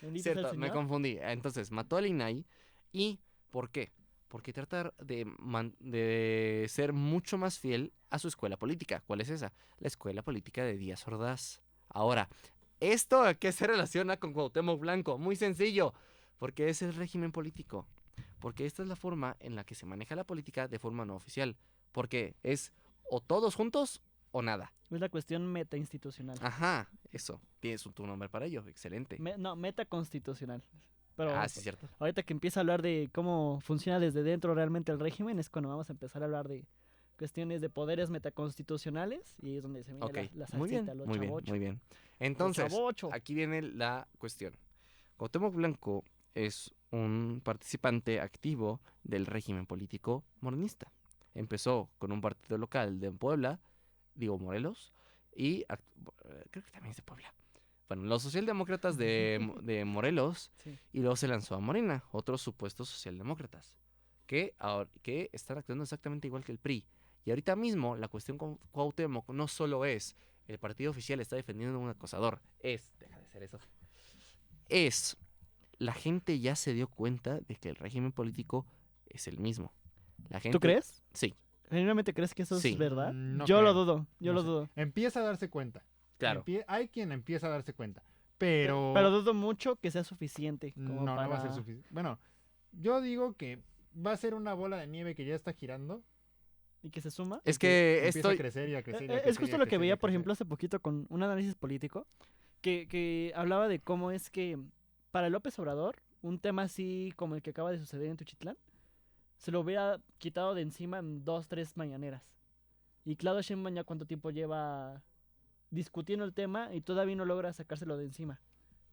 Bendito sea el Cierto, me Señor. confundí. Entonces, mató al INAI. ¿Y por qué? Porque trata de ser mucho más fiel a su escuela política. ¿Cuál es esa? La escuela política de Díaz Ordaz. Ahora, ¿esto a qué se relaciona con Cuauhtémoc Blanco? Muy sencillo, porque es el régimen político. Porque esta es la forma en la que se maneja la política de forma no oficial. Porque es o todos juntos o nada. Es la cuestión metainstitucional. Ajá, eso. Tienes tu nombre para ello. Excelente. No, metaconstitucional. Pero Sí, cierto. ahorita que empieza a hablar de cómo funciona desde dentro realmente el régimen, es cuando vamos a empezar a hablar de cuestiones de poderes metaconstitucionales y es donde se viene Ok, la muy bien, salsita, lo muy bien, chavocho. muy bien. Lo Entonces, chavocho. aquí viene la cuestión. Cuauhtémoc Blanco es un participante activo del régimen político morenista. Empezó con un partido local de Puebla, Morelos, y creo que también es de Puebla. Bueno, los socialdemócratas de Morelos, Sí. y luego se lanzó a Morena, otros supuestos socialdemócratas, que están actuando exactamente igual que el PRI. Y ahorita mismo la cuestión con Cuauhtémoc no solo es el partido oficial está defendiendo a un acosador, deja de ser eso, la gente ya se dio cuenta de que el régimen político es el mismo. La gente, ¿Tú crees? Sí, ¿Genuinamente crees que eso Sí. es verdad? No yo lo creo. dudo, yo No lo sé. dudo. Empieza a darse cuenta. claro. Hay quien empieza a darse cuenta. Pero, Pero dudo mucho que sea suficiente. Como no va a ser para- suficiente. Bueno, yo digo que va a ser una bola de nieve que ya está girando. ¿Y que se suma? Es que empieza estoy... a crecer y a crecer. y a Es crecer y justo a lo que crecer y a veía, por crecer. ejemplo, hace poquito con un análisis político que hablaba de cómo es que para López Obrador, un tema así como el que acaba de suceder en Tuchitlán, se lo hubiera quitado de encima en 2, 3 mañaneras. Y Claudia Sheinbaum ya cuánto tiempo lleva discutiendo el tema y todavía no logra sacárselo de encima.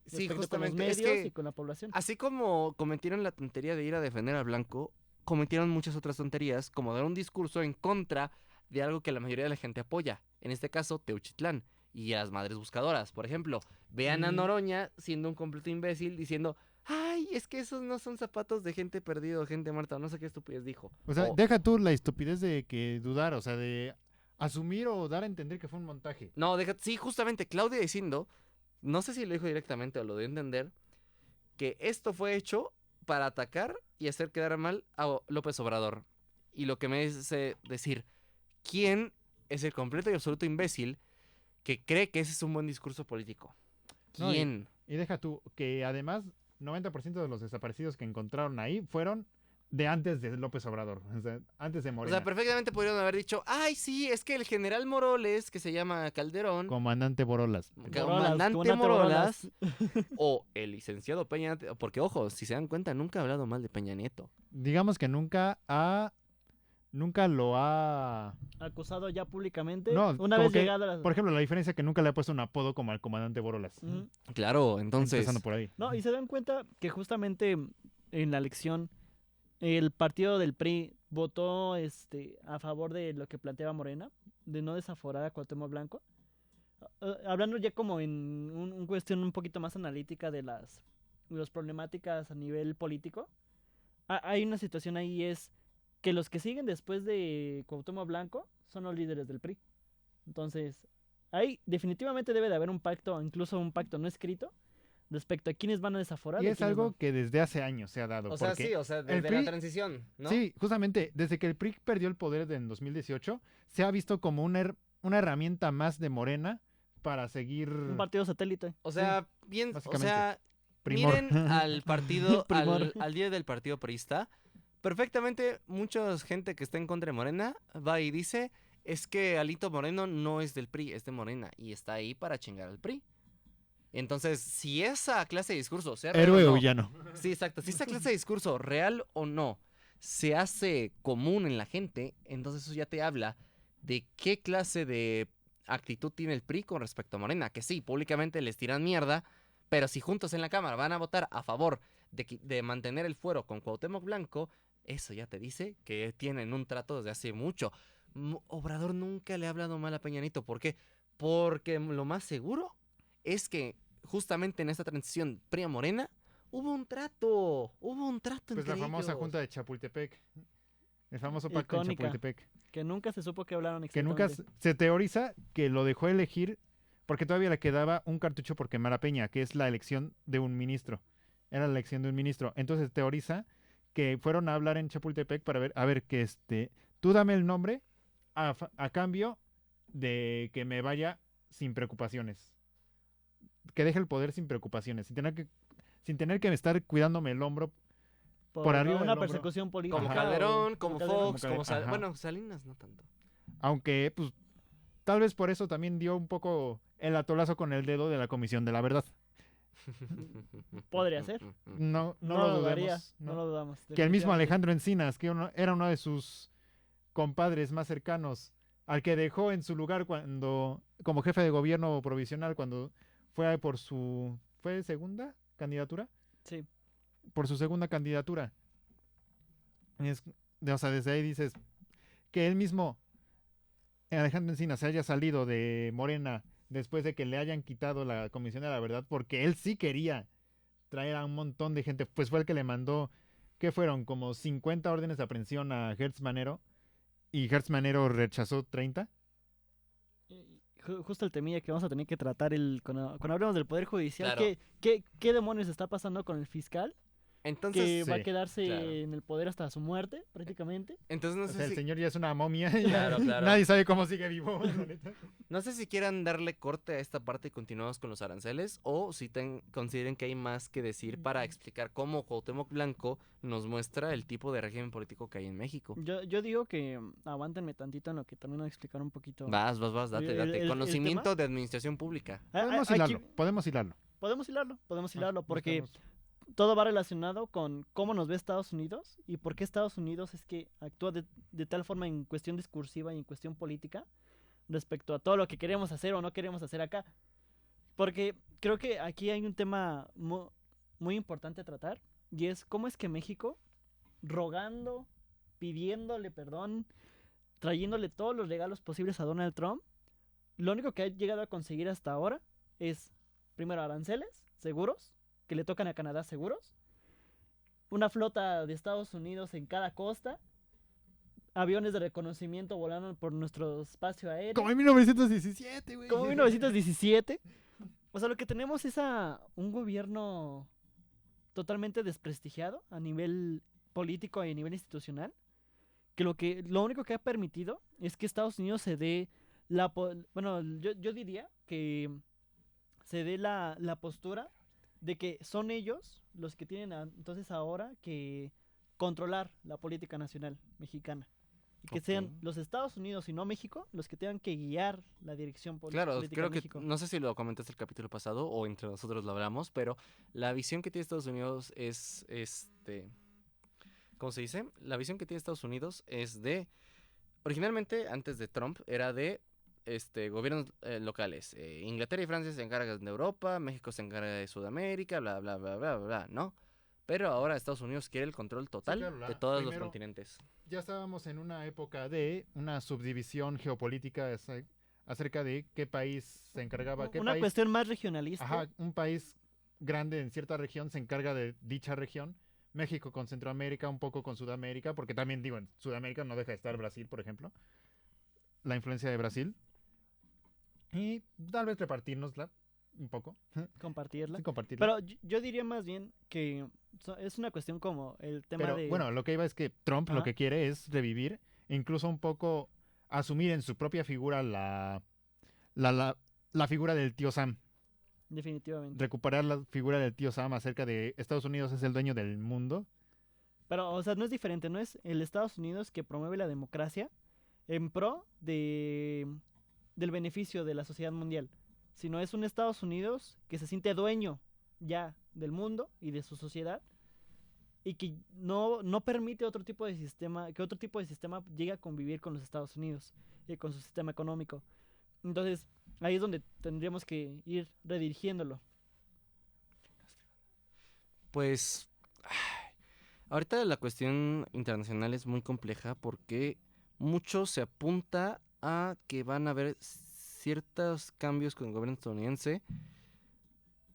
Sí, Respecto con los justamente. Es medios que y con la población. así como cometieron la tontería de ir a defender al blanco, cometieron muchas otras tonterías, como dar un discurso en contra de algo que la mayoría de la gente apoya. En este caso, Teuchitlán y a las madres buscadoras. Por ejemplo, vean a Mm. Noroña siendo un completo imbécil diciendo, ay, es que esos no son zapatos de gente perdida o gente muerta, o no sé qué estupidez dijo. O sea, O- deja tú la estupidez de que dudar, o sea, de asumir o dar a entender que fue un montaje. No, sí, justamente Claudia diciendo, no sé si lo dijo directamente o lo dio a entender, que esto fue hecho para atacar y hacer quedar mal a López Obrador. Y lo que me hace decir, ¿quién es el completo y absoluto imbécil que cree que ese es un buen discurso político? No, ¿Quién? Y deja tú, que además 90% de los desaparecidos que encontraron ahí fueron de antes de López Obrador, o sea, antes de O Morena. sea, perfectamente podrían haber dicho, ay, sí, es que el general Moroles, que se llama Calderón, Comandante Borolas. comandante comandante Morolas, o el licenciado Peña Nieto, porque ojo, si se dan cuenta, nunca ha hablado mal de Peña Nieto. Digamos que nunca lo ha... Acusado ya públicamente. No, Una como vez que, llegada la... por ejemplo, la diferencia es que nunca le ha puesto un apodo como al comandante Borolas. Ujú. Claro, entonces, Empezando por ahí. No, y se dan cuenta que justamente en la elección el partido del PRI votó a favor de lo que planteaba Morena, de no desaforar a Cuauhtémoc Blanco. Hablando ya como en un cuestión un poquito más analítica de las problemáticas a nivel político, hay una situación ahí, es que los que siguen después de Cuauhtémoc Blanco son los líderes del PRI. Entonces, ahí definitivamente debe de haber un pacto, incluso un pacto no escrito, respecto a quiénes van a desaforar. Y y es quiénes algo no. que desde hace años se ha dado. o sea, porque sí, o sea, el desde PRI la transición, ¿no? Sí, justamente, desde que el PRI perdió el poder en 2018, se ha visto como una herramienta más de Morena para seguir Un partido satélite. O sea, bien, o básicamente. sea, primor. miren al partido, Primor. al líder del partido priista, perfectamente mucha gente que está en contra de Morena va y dice, es que Alito Moreno no es del PRI, es de Morena, y está ahí para chingar al PRI. Entonces, si esa clase de discurso, sea real Héroe o o no, villano. sí, exacto, si esa clase de discurso, real o no, se hace común en la gente, entonces eso ya te habla de qué clase de actitud tiene el PRI con respecto a Morena, que sí, públicamente les tiran mierda, pero si juntos en la Cámara van a votar a favor de mantener el fuero con Cuauhtémoc Blanco, eso ya te dice que tienen un trato desde hace mucho. Obrador nunca le ha hablado mal a Peña Nieto, ¿por qué? Porque lo más seguro es que justamente en esta transición PRI a Morena hubo un trato Pues entre la famosa ellos. junta de Chapultepec. El famoso pacto en Icónica. Chapultepec. Que nunca se supo que hablaron Que nunca exactamente. se teoriza que lo dejó elegir porque todavía le quedaba un cartucho por quemar a Peña, que es la elección de un ministro. Era la elección de un ministro. Entonces teoriza que fueron a hablar en Chapultepec para ver, a ver, que tú dame el nombre a cambio de que me vaya sin preocupaciones. Que deje el poder sin preocupaciones, sin tener que estar cuidándome el hombro. por arriba una del hombro. persecución política. Como Ajá. Calderón, como Calderón. Fox, Como como Calderón, ajá. Bueno, Salinas no tanto. Aunque, pues, tal vez por eso también dio un poco el atolazo con el dedo de la Comisión de la Verdad. Podría ser. No No lo lo dudaría, dudemos. no ¿no? lo dudamos. Que el mismo definitivamente. Alejandro Encinas, que era uno de sus compadres más cercanos, al que dejó en su lugar como jefe de gobierno provisional, cuando fue por ¿fue segunda candidatura? Sí. Por su segunda candidatura. O sea, desde ahí dices que él mismo, Alejandro Encinas, se haya salido de Morena después de que le hayan quitado la Comisión de la Verdad, porque él sí quería traer a un montón de gente, pues fue el que le mandó, ¿qué fueron? Como 50 órdenes de aprehensión a Hertz Manero, y Hertz Manero rechazó 30. Justo el temilla que vamos a tener que tratar cuando hablemos del Poder Judicial. Claro. ¿Qué demonios está pasando con el fiscal? Entonces, Que va a sí, quedarse claro. en el poder hasta su muerte, prácticamente. entonces no O sé sea, el si señor ya es una momia. Claro, claro. Nadie sabe cómo sigue vivo. La neta. no sé si quieran darle corte a esta parte y continuamos con los aranceles o si consideren que hay más que decir para explicar cómo Cuauhtémoc Blanco nos muestra el tipo de régimen político que hay en México. Yo digo que aguántenme tantito en lo que termino de explicar un poquito. Vas, date, El- date. el Conocimiento de administración pública. Podemos Aquí- hilarlo, podemos hilarlo. podemos hilarlo, porque Estamos- todo va relacionado con cómo nos ve Estados Unidos y por qué Estados Unidos es que actúa de tal forma en cuestión discursiva y en cuestión política respecto a todo lo que queremos hacer o no queremos hacer acá. Porque creo que aquí hay un tema muy importante a tratar, y es cómo es que México, rogando, pidiéndole perdón, trayéndole todos los regalos posibles a Donald Trump, lo único que ha llegado a conseguir hasta ahora es, primero, aranceles seguros, que le tocan a Canadá seguros, una flota de Estados Unidos en cada costa, aviones de reconocimiento volando por nuestro espacio aéreo. Como en 1917, güey. Como 1917. O sea, lo que tenemos es un gobierno totalmente desprestigiado a nivel político y a nivel institucional, que lo único que ha permitido es que Estados Unidos se dé bueno, yo diría que se dé la postura de que son ellos los que tienen entonces ahora que controlar la política nacional mexicana. Y que sean Ok. los Estados Unidos y no México los que tengan que guiar la dirección Claro, política creo de que, México. no sé si lo comentaste el capítulo pasado o entre nosotros lo hablamos, pero la visión que tiene Estados Unidos es, ¿cómo se dice? La visión que tiene Estados Unidos es de, originalmente, antes de Trump, era de, gobiernos locales. Inglaterra y Francia se encargan de Europa, México se encarga de Sudamérica, bla, bla, bla, bla, bla, ¿no? Pero ahora Estados Unidos quiere el control total claro, de todos los primero, continentes. ya estábamos en una época de una subdivisión geopolítica acerca de qué país se encargaba, qué Una país, cuestión más regionalista. ajá, un país grande en cierta región se encarga de dicha región. México con Centroamérica, un poco con Sudamérica, porque también digo, en Sudamérica no deja de estar Brasil, por ejemplo, la influencia de Brasil. Y tal vez repartirnosla un poco, Compartirla. sí, compartirla. Pero yo diría más bien que es una cuestión como el tema Pero de... bueno, lo que iba es que Trump lo Ajá. que quiere es revivir, e incluso un poco asumir en su propia figura la, la, la figura del tío Sam. Definitivamente. Recuperar la figura del tío Sam acerca de Estados Unidos es el dueño del mundo. Pero, o sea, no es diferente, no es el Estados Unidos que promueve la democracia en pro del beneficio de la sociedad mundial, sino es un Estados Unidos que se siente dueño ya del mundo y de su sociedad y que no permite otro tipo de sistema, que otro tipo de sistema llegue a convivir con los Estados Unidos y con su sistema económico. Entonces, ahí es donde tendríamos que ir redirigiéndolo. Pues ahorita la cuestión internacional es muy compleja porque mucho se apunta a que van a haber ciertos cambios con el gobierno estadounidense,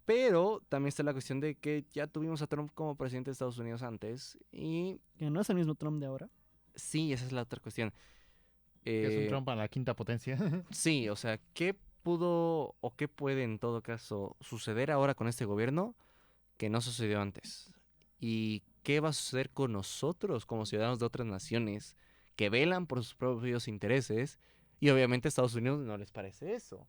pero también está la cuestión de que ya tuvimos a Trump como presidente de Estados Unidos antes y Que no es el mismo Trump de ahora. sí, esa es la otra cuestión. Que es un Eh, Trump a la quinta potencia. sí, o sea, ¿qué pudo o qué puede en todo caso suceder ahora con este gobierno que no sucedió antes? ¿Y qué va a suceder con nosotros como ciudadanos de otras naciones que velan por sus propios intereses? Y obviamente a Estados Unidos no les parece eso.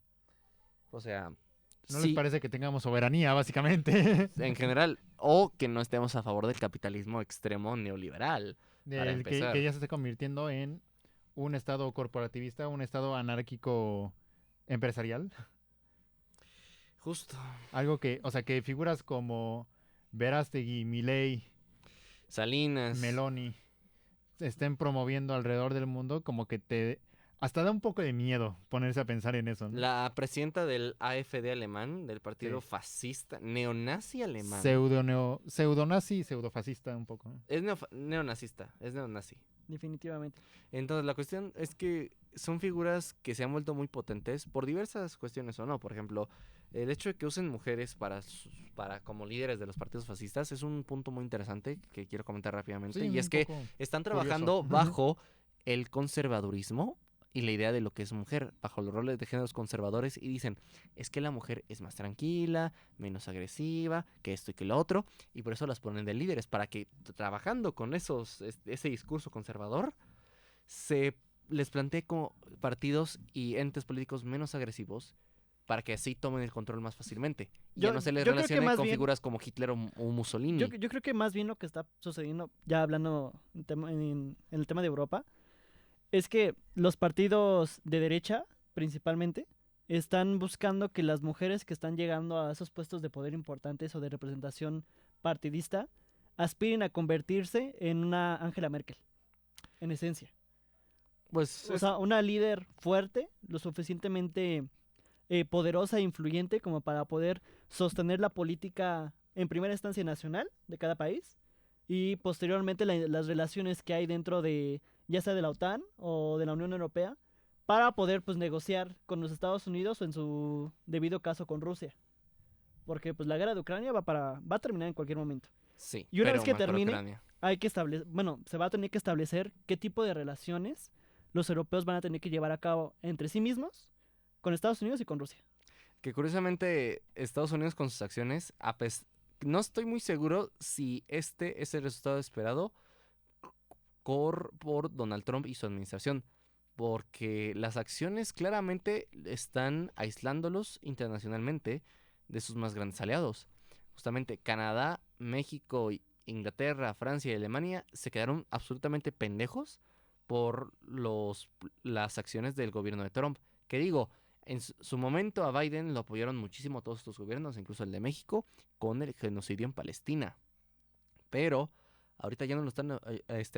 O sea, No les sí, parece que tengamos soberanía, básicamente. en general, o que no estemos a favor del capitalismo extremo neoliberal, para Del que empezar. ya se está convirtiendo en un estado corporativista, un estado anárquico empresarial. Justo. Algo que, o sea, que figuras como Verástegui, Milei, Salinas. Meloni se estén promoviendo alrededor del mundo, como que te... Hasta da un poco de miedo ponerse a pensar en eso, ¿no? La presidenta del AfD alemán, del partido Sí. fascista, neonazi alemán. Pseudonazi, pseudofascista un poco, ¿no? Es neonazista, es neonazi. Definitivamente. Entonces la cuestión es que son figuras que se han vuelto muy potentes por diversas cuestiones o no. Por ejemplo, el hecho de que usen mujeres para como líderes de los partidos fascistas es un punto muy interesante que quiero comentar rápidamente. Sí, y un es que poco están curioso. trabajando bajo el conservadurismo y la idea de lo que es mujer, bajo los roles de géneros conservadores, y dicen, es que la mujer es más tranquila, menos agresiva, que esto y que lo otro, y por eso las ponen de líderes, para que trabajando con ese discurso conservador, se les plantee como partidos y entes políticos menos agresivos, para que así tomen el control más fácilmente. Y ya no se les yo creo que relacione más con bien- figuras como Hitler o Mussolini. Yo creo que más bien lo que está sucediendo, ya hablando en el tema de Europa, es que los partidos de derecha, principalmente, están buscando que las mujeres que están llegando a esos puestos de poder importantes o de representación partidista aspiren a convertirse en una Angela Merkel, en esencia. Pues O sea, una líder fuerte, lo suficientemente poderosa e influyente como para poder sostener la política en primera instancia nacional de cada país y posteriormente las relaciones que hay dentro de ya sea de la OTAN o de la Unión Europea para poder pues negociar con los Estados Unidos o en su debido caso con Rusia. Porque pues la guerra de Ucrania va a terminar en cualquier momento. sí, Y una pero vez que más para termine, Ucrania. hay que establecer, bueno, se va a tener que establecer qué tipo de relaciones los europeos van a tener que llevar a cabo entre sí mismos, con Estados Unidos y con Rusia. Que curiosamente Estados Unidos con sus acciones, no estoy muy seguro si este es el resultado esperado, por Donald Trump y su administración, porque las acciones claramente están aislándolos internacionalmente de sus más grandes aliados. Justamente Canadá, México, Inglaterra, Francia y Alemania se quedaron absolutamente pendejos por las acciones del gobierno de Trump. Que digo, en su momento a Biden lo apoyaron muchísimo todos estos gobiernos, incluso el de México, con el genocidio en Palestina. Pero ahorita ya no lo están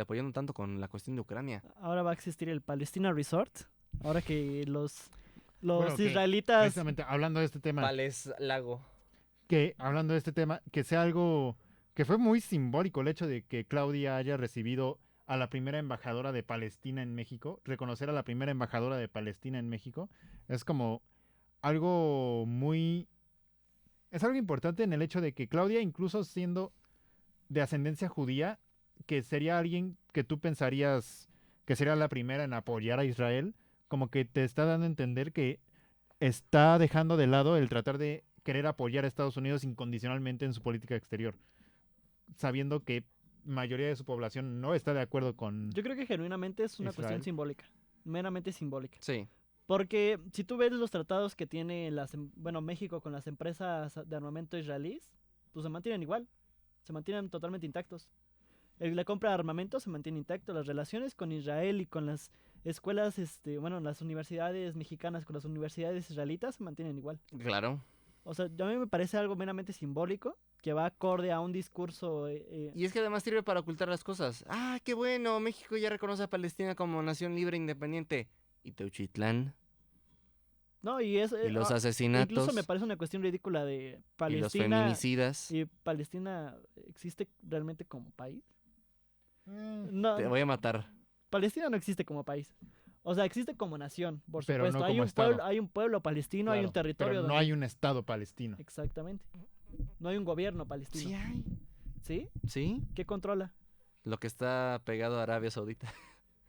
apoyando tanto con la cuestión de Ucrania. Ahora va a existir el Palestina Resort. Ahora que los Bueno, que israelitas... Precisamente hablando de este tema, Lago. que sea algo que fue muy simbólico el hecho de que Claudia haya recibido a la primera embajadora de Palestina en México, reconocer a la primera embajadora de Palestina en México, es como algo muy... Es algo importante en el hecho de que Claudia, incluso siendo de ascendencia judía, que sería alguien que tú pensarías que sería la primera en apoyar a Israel, como que te está dando a entender que está dejando de lado el tratar de querer apoyar a Estados Unidos incondicionalmente en su política exterior, sabiendo que mayoría de su población no está de acuerdo con... Yo creo que genuinamente es una cuestión Israel. simbólica, meramente simbólica. Sí. Porque si tú ves los tratados que tiene México con las empresas de armamento israelíes, pues se mantienen igual, se mantienen totalmente intactos. La compra de armamento se mantiene intacto, las relaciones con Israel y con las escuelas, las universidades mexicanas con las universidades israelitas se mantienen igual. Claro. O sea, a mí me parece algo meramente simbólico que va acorde a un discurso. Y es que además sirve para ocultar las cosas. Ah, qué bueno, México ya reconoce a Palestina como nación libre e independiente. ¿Y Teuchitlán? No, y es ¿Y los asesinatos? incluso me parece una cuestión ridícula de ¿Y los Palestina. feminicidas? ¿Y Palestina existe realmente como país? Eh, No, Te voy a matar. Palestina no existe como país. O sea, existe como nación, por Pero no supuesto. como Hay un pueblo palestino, hay un claro, territorio pero no donde... hay un estado palestino. Exactamente. No hay un gobierno palestino. Sí hay. ¿Sí? ¿Sí? ¿Qué controla? Lo que está pegado a Arabia Saudita.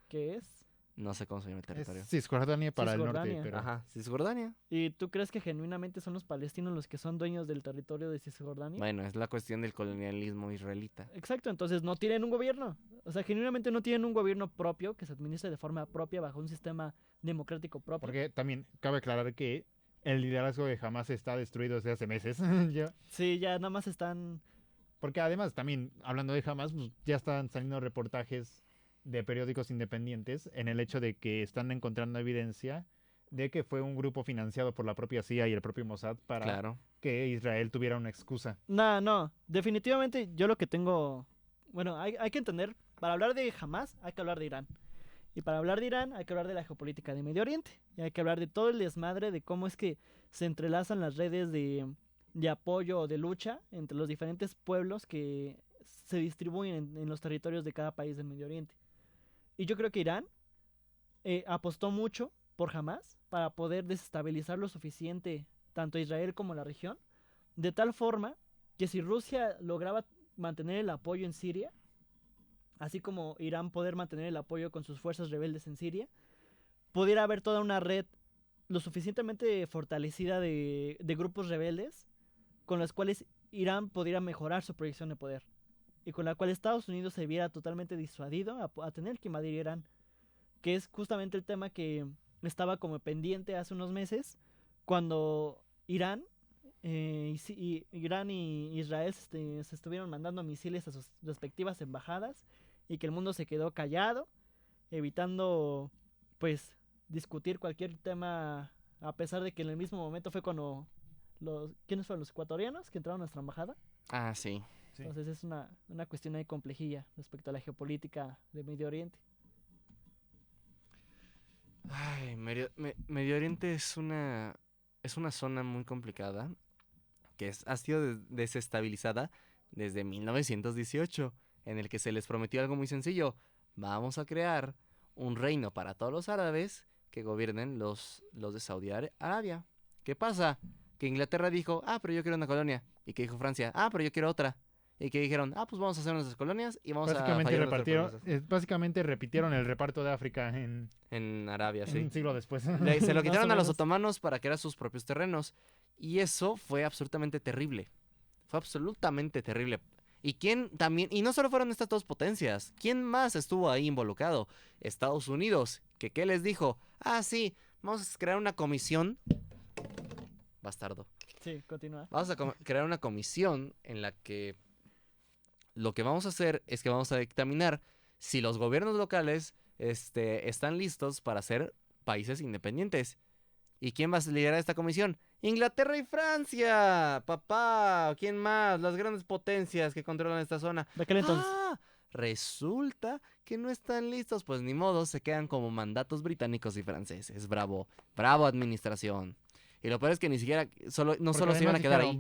¿Qué es? No sé cómo se llama el territorio. Es Cisjordania para el norte, Cisjordania. pero... Ajá, Cisjordania. ¿Y tú crees que genuinamente son los palestinos los que son dueños del territorio de Cisjordania? Bueno, es la cuestión del colonialismo israelita. Exacto, entonces no tienen un gobierno. O sea, genuinamente no tienen un gobierno propio que se administre de forma propia bajo un sistema democrático propio. Porque también cabe aclarar que el liderazgo de Hamas está destruido desde hace meses. Sí, ya nada más están... Porque además también, hablando de Hamas, pues, ya están saliendo reportajes de periódicos independientes en el hecho de que están encontrando evidencia de que fue un grupo financiado por la propia CIA y el propio Mossad para Claro. que Israel tuviera una excusa. No, definitivamente yo lo que tengo... Bueno, hay que entender, para hablar de Hamas hay que hablar de Irán. Y para hablar de Irán hay que hablar de la geopolítica de Medio Oriente. Y hay que hablar de todo el desmadre de cómo es que se entrelazan las redes de apoyo o de lucha entre los diferentes pueblos que se distribuyen en los territorios de cada país del Medio Oriente. Y yo creo que Irán apostó mucho por Hamas para poder desestabilizar lo suficiente tanto a Israel como a la región, de tal forma que si Rusia lograba mantener el apoyo en Siria, así como Irán poder mantener el apoyo con sus fuerzas rebeldes en Siria, pudiera haber toda una red lo suficientemente fortalecida de grupos rebeldes con los cuales Irán pudiera mejorar su proyección de poder y con la cual Estados Unidos se viera totalmente disuadido a tener que invadir Irán, que es justamente el tema que estaba como pendiente hace unos meses cuando Irán Irán y Israel se estuvieron mandando misiles a sus respectivas embajadas y que el mundo se quedó callado, evitando pues discutir cualquier tema, a pesar de que en el mismo momento fue cuando ¿quiénes fueron los ecuatorianos que entraron a nuestra embajada? Ah, sí. Sí. Entonces es una cuestión ahí complejilla respecto a la geopolítica de Medio Oriente. Ay, Medio Oriente es una zona muy complicada que ha sido desestabilizada desde 1918, en el que se les prometió algo muy sencillo. Vamos a crear un reino para todos los árabes que gobiernen los de Saudi Arabia. ¿Qué pasa? Que Inglaterra dijo, pero yo quiero una colonia. Y que dijo Francia, pero yo quiero otra. Y que dijeron, pues vamos a hacer nuestras colonias y vamos a fallar Básicamente repitieron el reparto de África en Arabia, sí. un siglo después. Se lo quitaron Más o a los menos. otomanos para que eran sus propios terrenos. Y eso fue absolutamente terrible. Fue absolutamente terrible. ¿Y quién también? Y no solo fueron estas dos potencias. ¿Quién más estuvo ahí involucrado? Estados Unidos. ¿Qué les dijo? Ah, sí, vamos a crear una comisión. Bastardo. Sí, continúa. Vamos a crear una comisión en la que lo que vamos a hacer es que vamos a dictaminar si los gobiernos locales están listos para ser países independientes. ¿Y quién va a liderar esta comisión? Inglaterra y Francia, papá. ¿Quién más? Las grandes potencias que controlan esta zona. De aquel entonces. Ah, resulta que no están listos. Pues ni modo, se quedan como mandatos británicos y franceses. Bravo, bravo administración. Y lo peor es que ni siquiera, no Porque solo se iban a además quedar dijeron,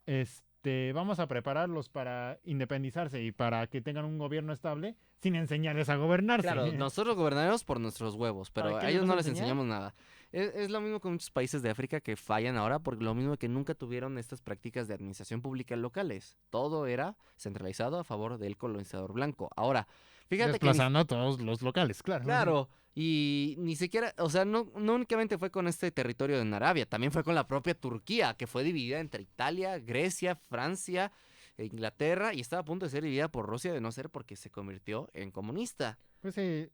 ahí. vamos a prepararlos para independizarse y para que tengan un gobierno estable sin enseñarles a gobernarse. Claro, nosotros gobernaremos por nuestros huevos, pero ¿Para qué a les ellos vas no a les enseñar? enseñamos nada. Es lo mismo con muchos países de África que fallan ahora, por lo mismo que nunca tuvieron estas prácticas de administración pública locales. Todo era centralizado a favor del colonizador blanco. Ahora, fíjate que Desplazando a todos los locales, claro. claro, y ni siquiera, o sea, no únicamente fue con este territorio en Arabia, también fue con la propia Turquía, que fue dividida entre Italia, Grecia, Francia, e Inglaterra, y estaba a punto de ser dividida por Rusia de no ser porque se convirtió en comunista. Pues el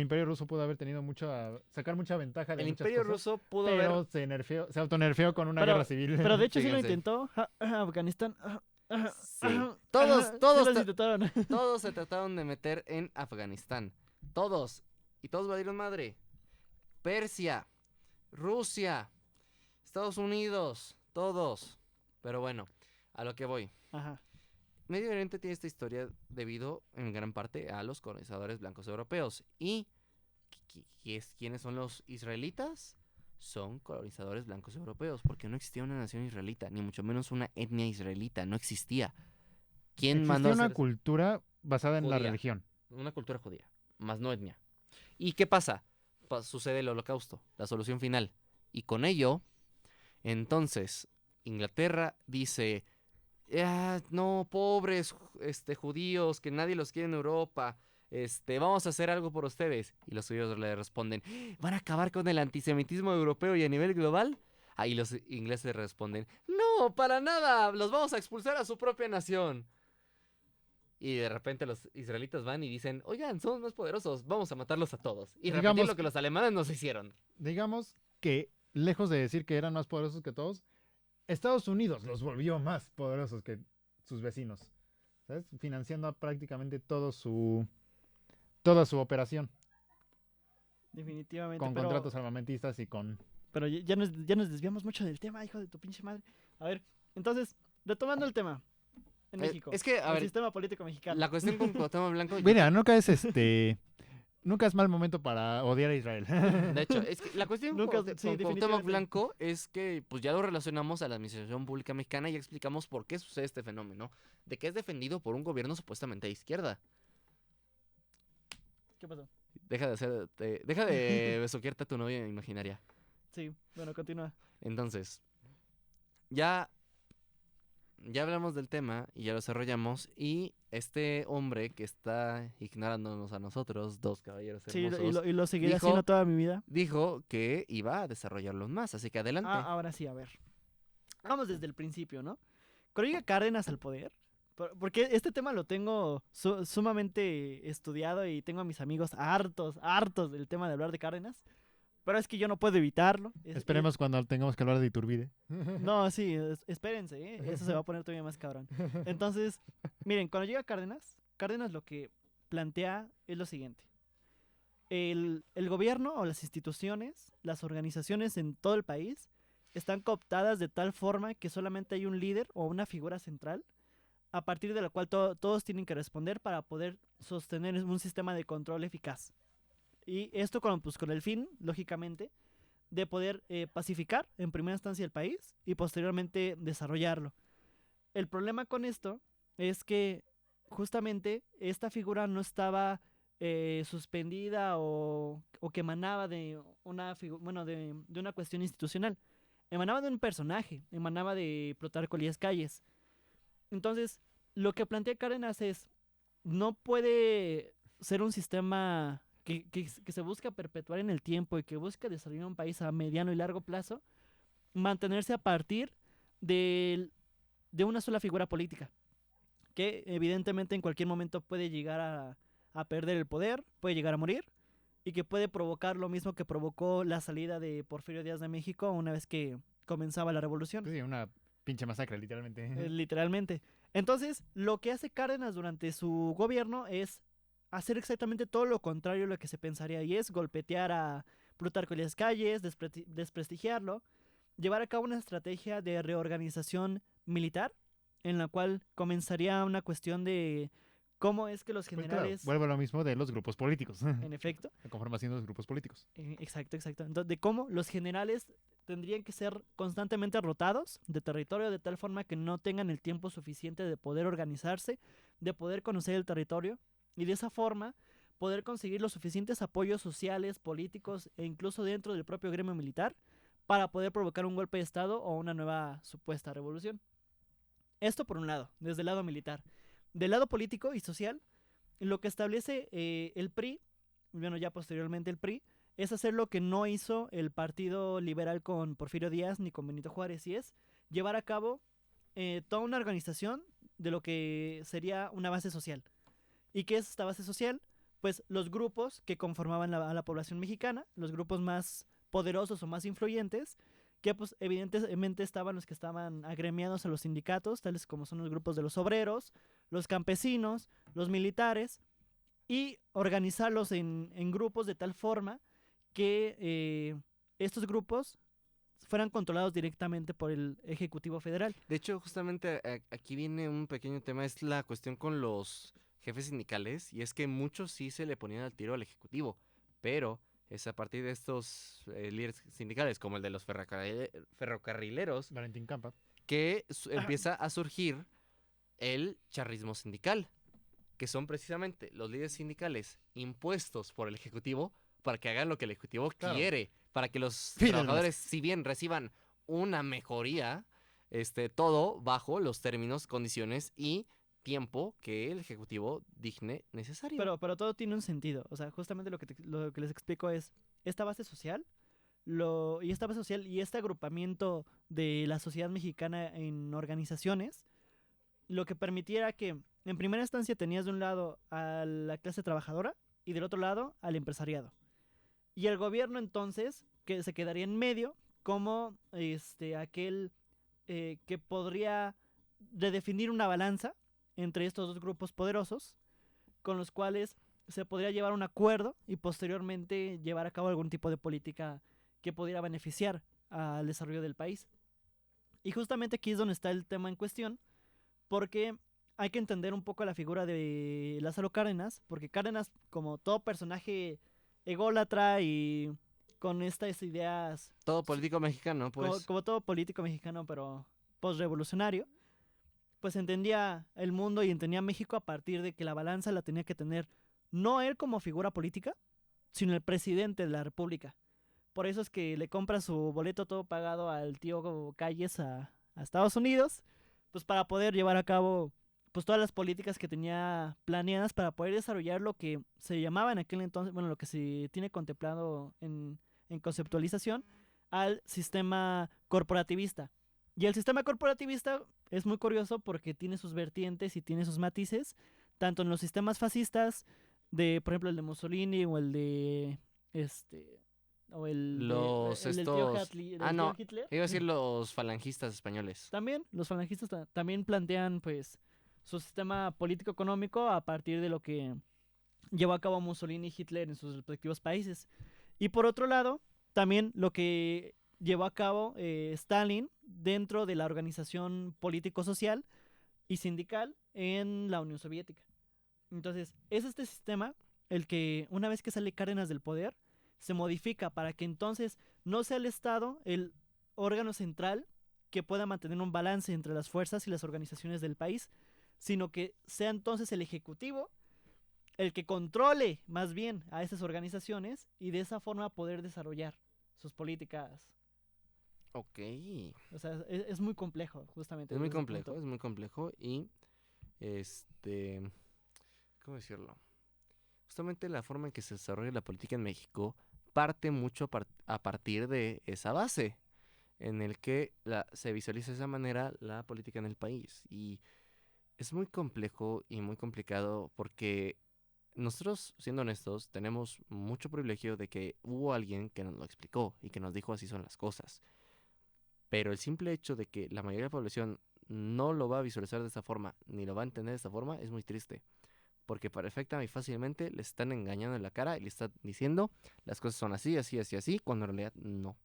Imperio Ruso pudo haber tenido sacar mucha ventaja de El muchas Imperio cosas, Ruso pudo pero haber... se autonerfeó con una Pero- guerra civil. Pero de hecho sí lo Fíjense. intentó. Afganistán. Sí. Todos Sí los ta- intentaron. todos se trataron de meter en Afganistán. Todos. Y todos valieron madre. Persia, Rusia, Estados Unidos, todos. Pero bueno, a lo que voy. Ajá. Medio Oriente tiene esta historia debido en gran parte a los colonizadores blancos europeos. ¿Y quiénes son los israelitas? Son colonizadores blancos europeos, porque no existía una nación israelita, ni mucho menos una etnia israelita, no existía. ¿Quién mandó Existía a una hacer cultura basada en la Judía. religión. una cultura judía, más no etnia? ¿Y qué pasa? Sucede el holocausto, la solución final. Y con ello, entonces, Inglaterra dice... no, pobres judíos, que nadie los quiere en Europa. Vamos a hacer algo por ustedes. Y los judíos le responden, ¿van a acabar con el antisemitismo europeo y a nivel global? Ahí los ingleses responden, no, para nada, los vamos a expulsar a su propia nación. Y de repente los israelitas van y dicen, oigan, somos más poderosos, vamos a matarlos a todos. Y repetir Digamos lo que los alemanes nos hicieron. Digamos que, lejos de decir que eran más poderosos que todos, Estados Unidos los volvió más poderosos que sus vecinos, ¿sabes? Financiando prácticamente toda su operación Definitivamente. con pero, contratos armamentistas y con... pero ya nos desviamos mucho del tema, hijo de tu pinche madre. A ver, entonces, retomando el tema. En México. Es que, a el ver, sistema político mexicano. la cuestión con Cuauhtémoc Blanco... Mira, nunca es mal momento para odiar a Israel. De hecho, es que la cuestión Nunca- con sí, Cuauhtémoc definitivamente. Blanco es que pues ya lo relacionamos a la administración pública mexicana y ya explicamos por qué sucede este fenómeno, de que es defendido por un gobierno supuestamente de izquierda. ¿Qué pasó? Deja de besuquearte a tu novia imaginaria. Sí, bueno, continúa. Entonces, ya hablamos del tema y ya lo desarrollamos y este hombre que está ignorándonos a nosotros, dos caballeros Sí, hermosos, y lo seguiré dijo- haciendo toda mi vida. dijo que iba a desarrollarlos más, así que adelante. Ahora sí, a ver. Vamos desde el principio, ¿no? Cuando llega Cárdenas al poder, porque este tema lo tengo sumamente estudiado y tengo a mis amigos hartos del tema de hablar de Cárdenas, pero es que yo no puedo evitarlo. Esperemos cuando tengamos que hablar de Iturbide. No, sí, espérense, ¿eh? Eso se va a poner todavía más cabrón. Entonces, miren, cuando llega Cárdenas lo que plantea es lo siguiente. El gobierno o las instituciones, las organizaciones en todo el país están cooptadas de tal forma que solamente hay un líder o una figura central a partir de la cual todos tienen que responder para poder sostener un sistema de control eficaz. Y esto con el fin, lógicamente, de poder pacificar en primera instancia el país y posteriormente desarrollarlo. El problema con esto es que justamente esta figura no estaba suspendida o que emanaba de de una cuestión institucional. Emanaba de un personaje, emanaba de Plutarco Elías Calles. Entonces, lo que plantea Cárdenas es, no puede ser un sistema que se busca perpetuar en el tiempo y que busca desarrollar un país a mediano y largo plazo, mantenerse a partir de de una sola figura política, que evidentemente en cualquier momento puede llegar a perder el poder, puede llegar a morir, y que puede provocar lo mismo que provocó la salida de Porfirio Díaz de México una vez que comenzaba la revolución. Pues sí, una pinche masacre, literalmente. Literalmente. Entonces, lo que hace Cárdenas durante su gobierno es hacer exactamente todo lo contrario a lo que se pensaría, y es golpetear a Plutarco Elías Calles, desprestigiarlo, llevar a cabo una estrategia de reorganización militar, en la cual comenzaría una cuestión de cómo es que los Pues claro, generales, vuelvo a lo mismo de los grupos políticos. en efecto, La conformación de los grupos políticos. exacto. Entonces, de cómo los generales tendrían que ser constantemente rotados de territorio de tal forma que no tengan el tiempo suficiente de poder organizarse, de poder conocer el territorio y de esa forma poder conseguir los suficientes apoyos sociales, políticos e incluso dentro del propio gremio militar para poder provocar un golpe de estado o una nueva supuesta revolución. Esto por un lado, desde el lado militar. Del lado político y social, lo que establece el PRI, bueno, ya posteriormente el PRI, es hacer lo que no hizo el Partido Liberal con Porfirio Díaz ni con Benito Juárez, y es llevar a cabo toda una organización de lo que sería una base social. ¿Y qué es esta base social? Pues los grupos que conformaban a la población mexicana, los grupos más poderosos o más influyentes, que pues evidentemente estaban los que estaban agremiados a los sindicatos, tales como son los grupos de los obreros, los campesinos, los militares, y organizarlos en grupos de tal forma que estos grupos fueran controlados directamente por el Ejecutivo Federal. De hecho, justamente aquí viene un pequeño tema, es la cuestión con los jefes sindicales, y es que muchos sí se le ponían al tiro al Ejecutivo, pero es a partir de estos líderes sindicales, como el de los ferrocarrileros, Valentín Campa. que empieza a surgir el charrismo sindical, que son precisamente los líderes sindicales impuestos por el Ejecutivo para que hagan lo que el Ejecutivo Claro. quiere, para que los Fin del trabajadores, si bien reciban una mejoría, todo bajo los términos, condiciones y tiempo que el Ejecutivo digne necesario. Pero todo tiene un sentido. O sea, justamente lo que les explico es esta base social, esta base social y este agrupamiento de la sociedad mexicana en organizaciones, lo que permitiera que en primera instancia tenías de un lado a la clase trabajadora y del otro lado al empresariado. Y el gobierno entonces que se quedaría en medio como aquel que podría redefinir una balanza entre estos dos grupos poderosos, con los cuales se podría llevar un acuerdo y posteriormente llevar a cabo algún tipo de política que pudiera beneficiar al desarrollo del país. Y justamente aquí es donde está el tema en cuestión, porque hay que entender un poco la figura de Lázaro Cárdenas, porque Cárdenas, como todo personaje ególatra y con estas ideas, Todo político mexicano, pues. como todo político mexicano, pero postrevolucionario, pues entendía el mundo y entendía México a partir de que la balanza la tenía que tener no él como figura política, sino el presidente de la República. Por eso es que le compra su boleto todo pagado al tío Calles a Estados Unidos, pues para poder llevar a cabo pues todas las políticas que tenía planeadas para poder desarrollar lo que se llamaba en aquel entonces, bueno, lo que se tiene contemplado en conceptualización, al sistema corporativista. Y el sistema corporativista es muy curioso porque tiene sus vertientes y tiene sus matices, tanto en los sistemas fascistas, de por ejemplo el de Mussolini o el de o el del tío Hitler. Iba a decir los falangistas españoles. También los falangistas también plantean pues su sistema político económico a partir de lo que llevó a cabo Mussolini y Hitler en sus respectivos países. Y por otro lado, también lo que llevó a cabo Stalin dentro de la organización político-social y sindical en la Unión Soviética. Entonces, es este sistema el que, una vez que sale Cárdenas del poder, se modifica para que entonces no sea el Estado el órgano central que pueda mantener un balance entre las fuerzas y las organizaciones del país, sino que sea entonces el Ejecutivo el que controle más bien a esas organizaciones y de esa forma poder desarrollar sus políticas. Ok. O sea, es muy complejo, justamente. Es muy desde ese complejo, punto. es muy complejo y, ¿cómo decirlo? Justamente la forma en que se desarrolla la política en México parte mucho a partir de esa base. en el que se visualiza de esa manera la política en el país. Y es muy complejo y muy complicado porque nosotros, siendo honestos, tenemos mucho privilegio de que hubo alguien que nos lo explicó y que nos dijo así son las cosas. Pero el simple hecho de que la mayoría de la población no lo va a visualizar de esta forma, ni lo va a entender de esta forma, es muy triste. Porque perfecta y fácilmente le están engañando en la cara y le están diciendo las cosas son así, así, así, así, cuando en realidad no.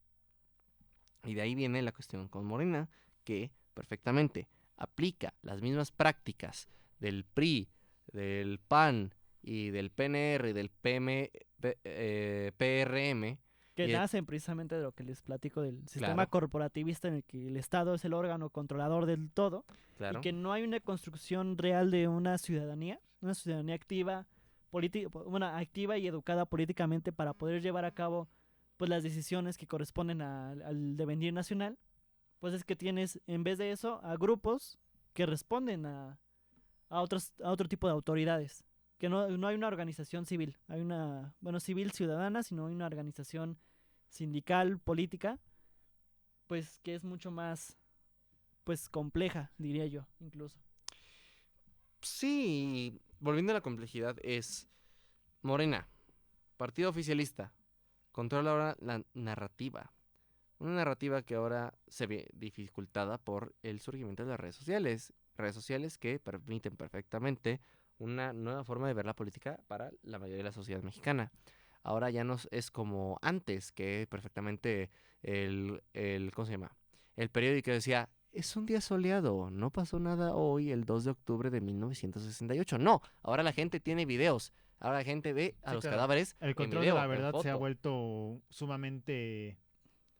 Y de ahí viene la cuestión con Morena, que perfectamente aplica las mismas prácticas del PRI, del PAN y del PNR y del PRM. Que Y nacen precisamente de lo que les platico del sistema Claro. corporativista en el que el Estado es el órgano controlador del todo y claro, que no hay una construcción real de una ciudadanía activa, activa y educada políticamente para poder llevar a cabo pues las decisiones que corresponden al devenir nacional. Pues es que tienes, en vez de eso, a grupos que responden a otro tipo de autoridades. Que no hay una organización civil, hay una, bueno, civil ciudadana, sino hay una organización sindical, política, pues que es mucho más, pues compleja, diría yo, incluso. sí, volviendo a la complejidad, es Morena, partido oficialista, controla ahora la narrativa. Una narrativa que ahora se ve dificultada por el surgimiento de las redes sociales que permiten perfectamente una nueva forma de ver la política para la mayoría de la sociedad mexicana. Ahora ya no es como antes, que perfectamente ¿cómo se llama? El periódico decía, es un día soleado, no pasó nada hoy, el 2 de octubre de 1968. No, ahora la gente tiene videos, ahora la gente ve a Sí, los claro. cadáveres El en control video, de la en verdad se ha foto. vuelto sumamente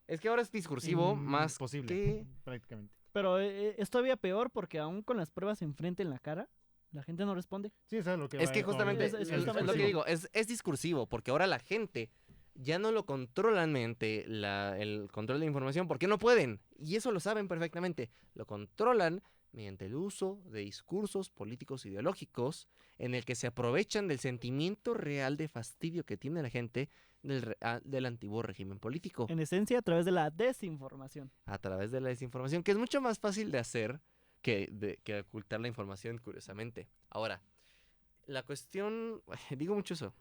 Es que ahora es discursivo más imposible, que... prácticamente. Pero es todavía peor porque aún con las pruebas enfrente en la cara, la gente no responde. Sí, eso es lo que Es va que con justamente, es es justamente lo que eso. digo, es discursivo, porque ahora la gente ya no lo controlan mediante el control de información, porque no pueden, y eso lo saben perfectamente, lo controlan mediante el uso de discursos políticos ideológicos en el que se aprovechan del sentimiento real de fastidio que tiene la gente del antiguo régimen político En esencia, a través de la desinformación. a través de la desinformación, que es mucho más fácil de hacer que ocultar la información, curiosamente. Ahora, la cuestión, digo mucho eso,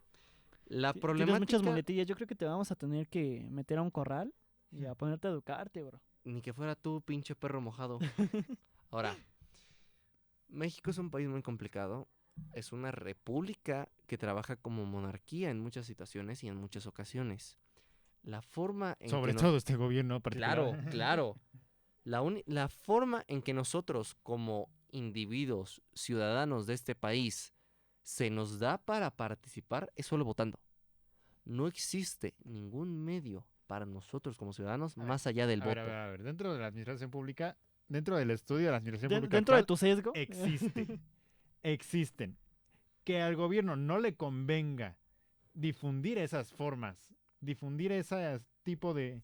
la Tienes muchas problemática, muletillas. Yo creo que te vamos a tener que meter a un corral y a ponerte a educarte, bro. ni que fuera tú, pinche perro mojado. Ahora, México es un país muy complicado, es una república que trabaja como monarquía en muchas situaciones y en muchas ocasiones. La forma en Sobre que todo este gobierno Claro, particular. claro. La forma en que nosotros como individuos, ciudadanos de este país, se nos da para participar es solo votando. No existe ningún medio para nosotros como ciudadanos A ver, más allá del A ver, voto. a ver. Dentro de la administración pública, dentro del estudio de la administración pública Dentro de actual, tu sesgo. existen. Que al gobierno no le convenga difundir esas formas, difundir ese tipo de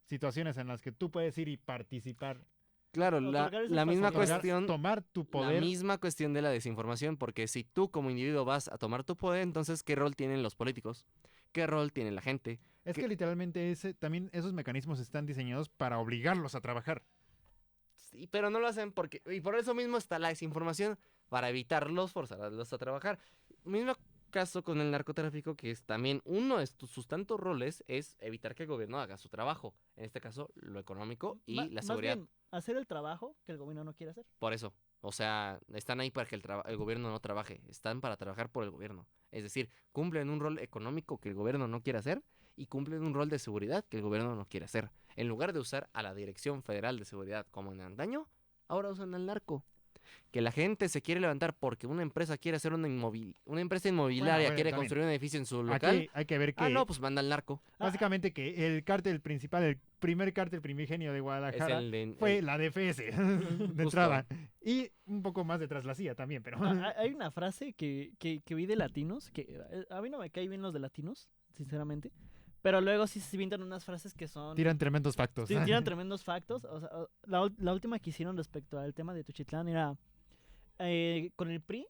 situaciones en las que tú puedes ir y participar, Claro, Otorgar esas la misma facilidades. cuestión, tomar tu la poder. misma cuestión de la desinformación, porque si tú como individuo vas a tomar tu poder, entonces ¿qué rol tienen los políticos? ¿Qué rol tiene la gente? Es que- que literalmente también esos mecanismos están diseñados para obligarlos a trabajar. Sí, pero no lo hacen porque... Y por eso mismo está la desinformación, para evitarlos, forzarlos a trabajar. Mismo caso con el narcotráfico, que es también uno de sus tantos roles es evitar que el gobierno haga su trabajo. En este caso, lo económico y la Más seguridad. bien, hacer el trabajo que el gobierno no quiere hacer. Por eso. O sea, están ahí para que el gobierno no trabaje. Están para trabajar por el gobierno. Es decir, cumplen un rol económico que el gobierno no quiere hacer y cumplen un rol de seguridad que el gobierno no quiere hacer. En lugar de usar a la Dirección Federal de Seguridad como en antaño, ahora usan al narco. Que la gente se quiere levantar porque una empresa quiere hacer una empresa inmobiliaria, Bueno, quiere también. construir un edificio en su local. Aquí hay que ver que No, pues manda al narco. básicamente que el cártel principal, el primer cártel primigenio de Es Guadalajara el de... fue la DFS de entrada. Y un poco más detrás la CIA también, pero... Hay una frase que vi de latinos, que a mí no me caen bien los de latinos, sinceramente. Pero luego sí se inventan unas frases que son... Tiran tremendos factos. tiran tremendos factos. O sea, la última que hicieron respecto al tema de Tuchitlán era... con el PRI,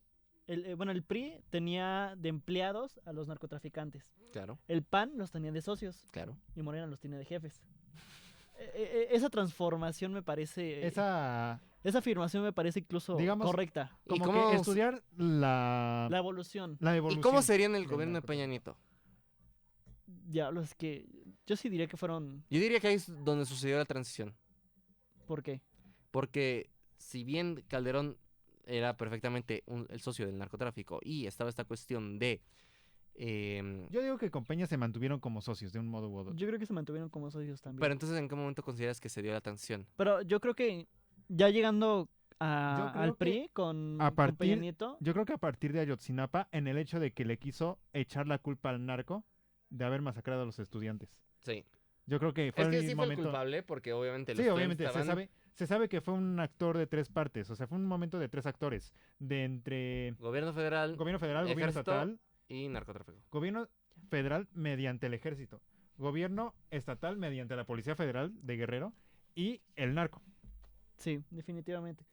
el PRI tenía de empleados a los narcotraficantes. Claro, El PAN los tenía de socios claro. y Morena los tiene de jefes. Esa transformación me parece... Esa, Esa afirmación me parece incluso Digamos, correcta. ¿Y como cómo que s- estudiar La evolución. la ¿Y evolución. cómo sería en el del gobierno de Peña narcotráfico. Nieto? Diablos, es que yo sí diría que fueron... Yo diría que ahí es donde sucedió la transición. ¿Por qué? Porque si bien Calderón era perfectamente el socio del narcotráfico y estaba esta cuestión de... Yo digo que con Peña se mantuvieron como socios de un modo u otro. Yo creo que se mantuvieron como socios también. pero entonces, ¿en qué momento consideras que se dio la transición? Pero yo creo que ya llegando Yo creo al que PRI con, a con Peña partir- Nieto, Yo creo que a partir de Ayotzinapa, en el hecho de que le quiso echar la culpa al narco de haber masacrado a los estudiantes. Sí. Yo creo que fue Es que el sí fue el momento... culpable porque obviamente los Sí, tres obviamente, estaban se sabe que fue un actor de tres partes, o sea, fue un momento de tres actores, de entre gobierno federal gobierno federal, gobierno Ejército. estatal, y narcotráfico. gobierno federal mediante el ejército, gobierno estatal mediante la Policía Federal de Guerrero y el narco. sí, definitivamente.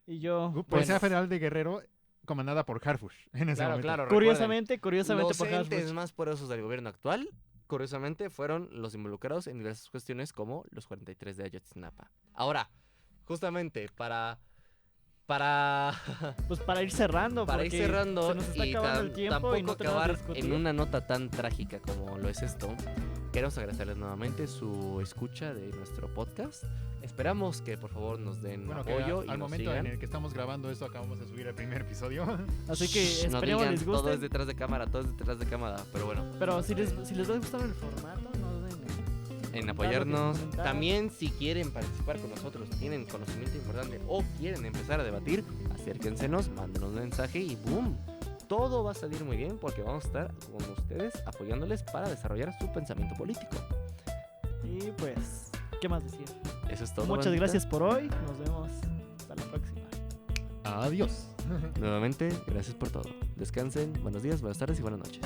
Y yo, Policía bueno, Federal de Guerrero comandada por Harfush en ese Claro, momento. claro. curiosamente Los por entes Hasbush. más poderosos del gobierno actual, curiosamente, fueron los involucrados en diversas cuestiones como los 43 de Ayotzinapa. Ahora, justamente para Pues para ir cerrando, para ir porque cerrando se nos está y acabando el tiempo tampoco y no tenemos acabar discutir. en una nota tan trágica como lo es esto, queremos agradecerles nuevamente su escucha de nuestro podcast. Esperamos que por favor nos den Bueno, que apoyo y al nos momento sigan. en el que estamos grabando esto acabamos de subir el primer episodio. Así que Shh, no esperemos digan, les todo guste. es detrás de cámara, todo es detrás de cámara, pero bueno. Pero si les va a gustar el formato, no duden En comentar, apoyarnos. comentar. También si quieren participar con nosotros, tienen conocimiento importante o quieren empezar a debatir, acérquensenos, mándenos un mensaje y ¡boom! Todo va a salir muy bien porque vamos a estar con ustedes apoyándoles para desarrollar su pensamiento político. Y pues, ¿qué más decir? Eso es todo. Muchas bandita. gracias por hoy. Nos vemos hasta la próxima. Adiós. Nuevamente, gracias por todo. Descansen, buenos días, buenas tardes y buenas noches.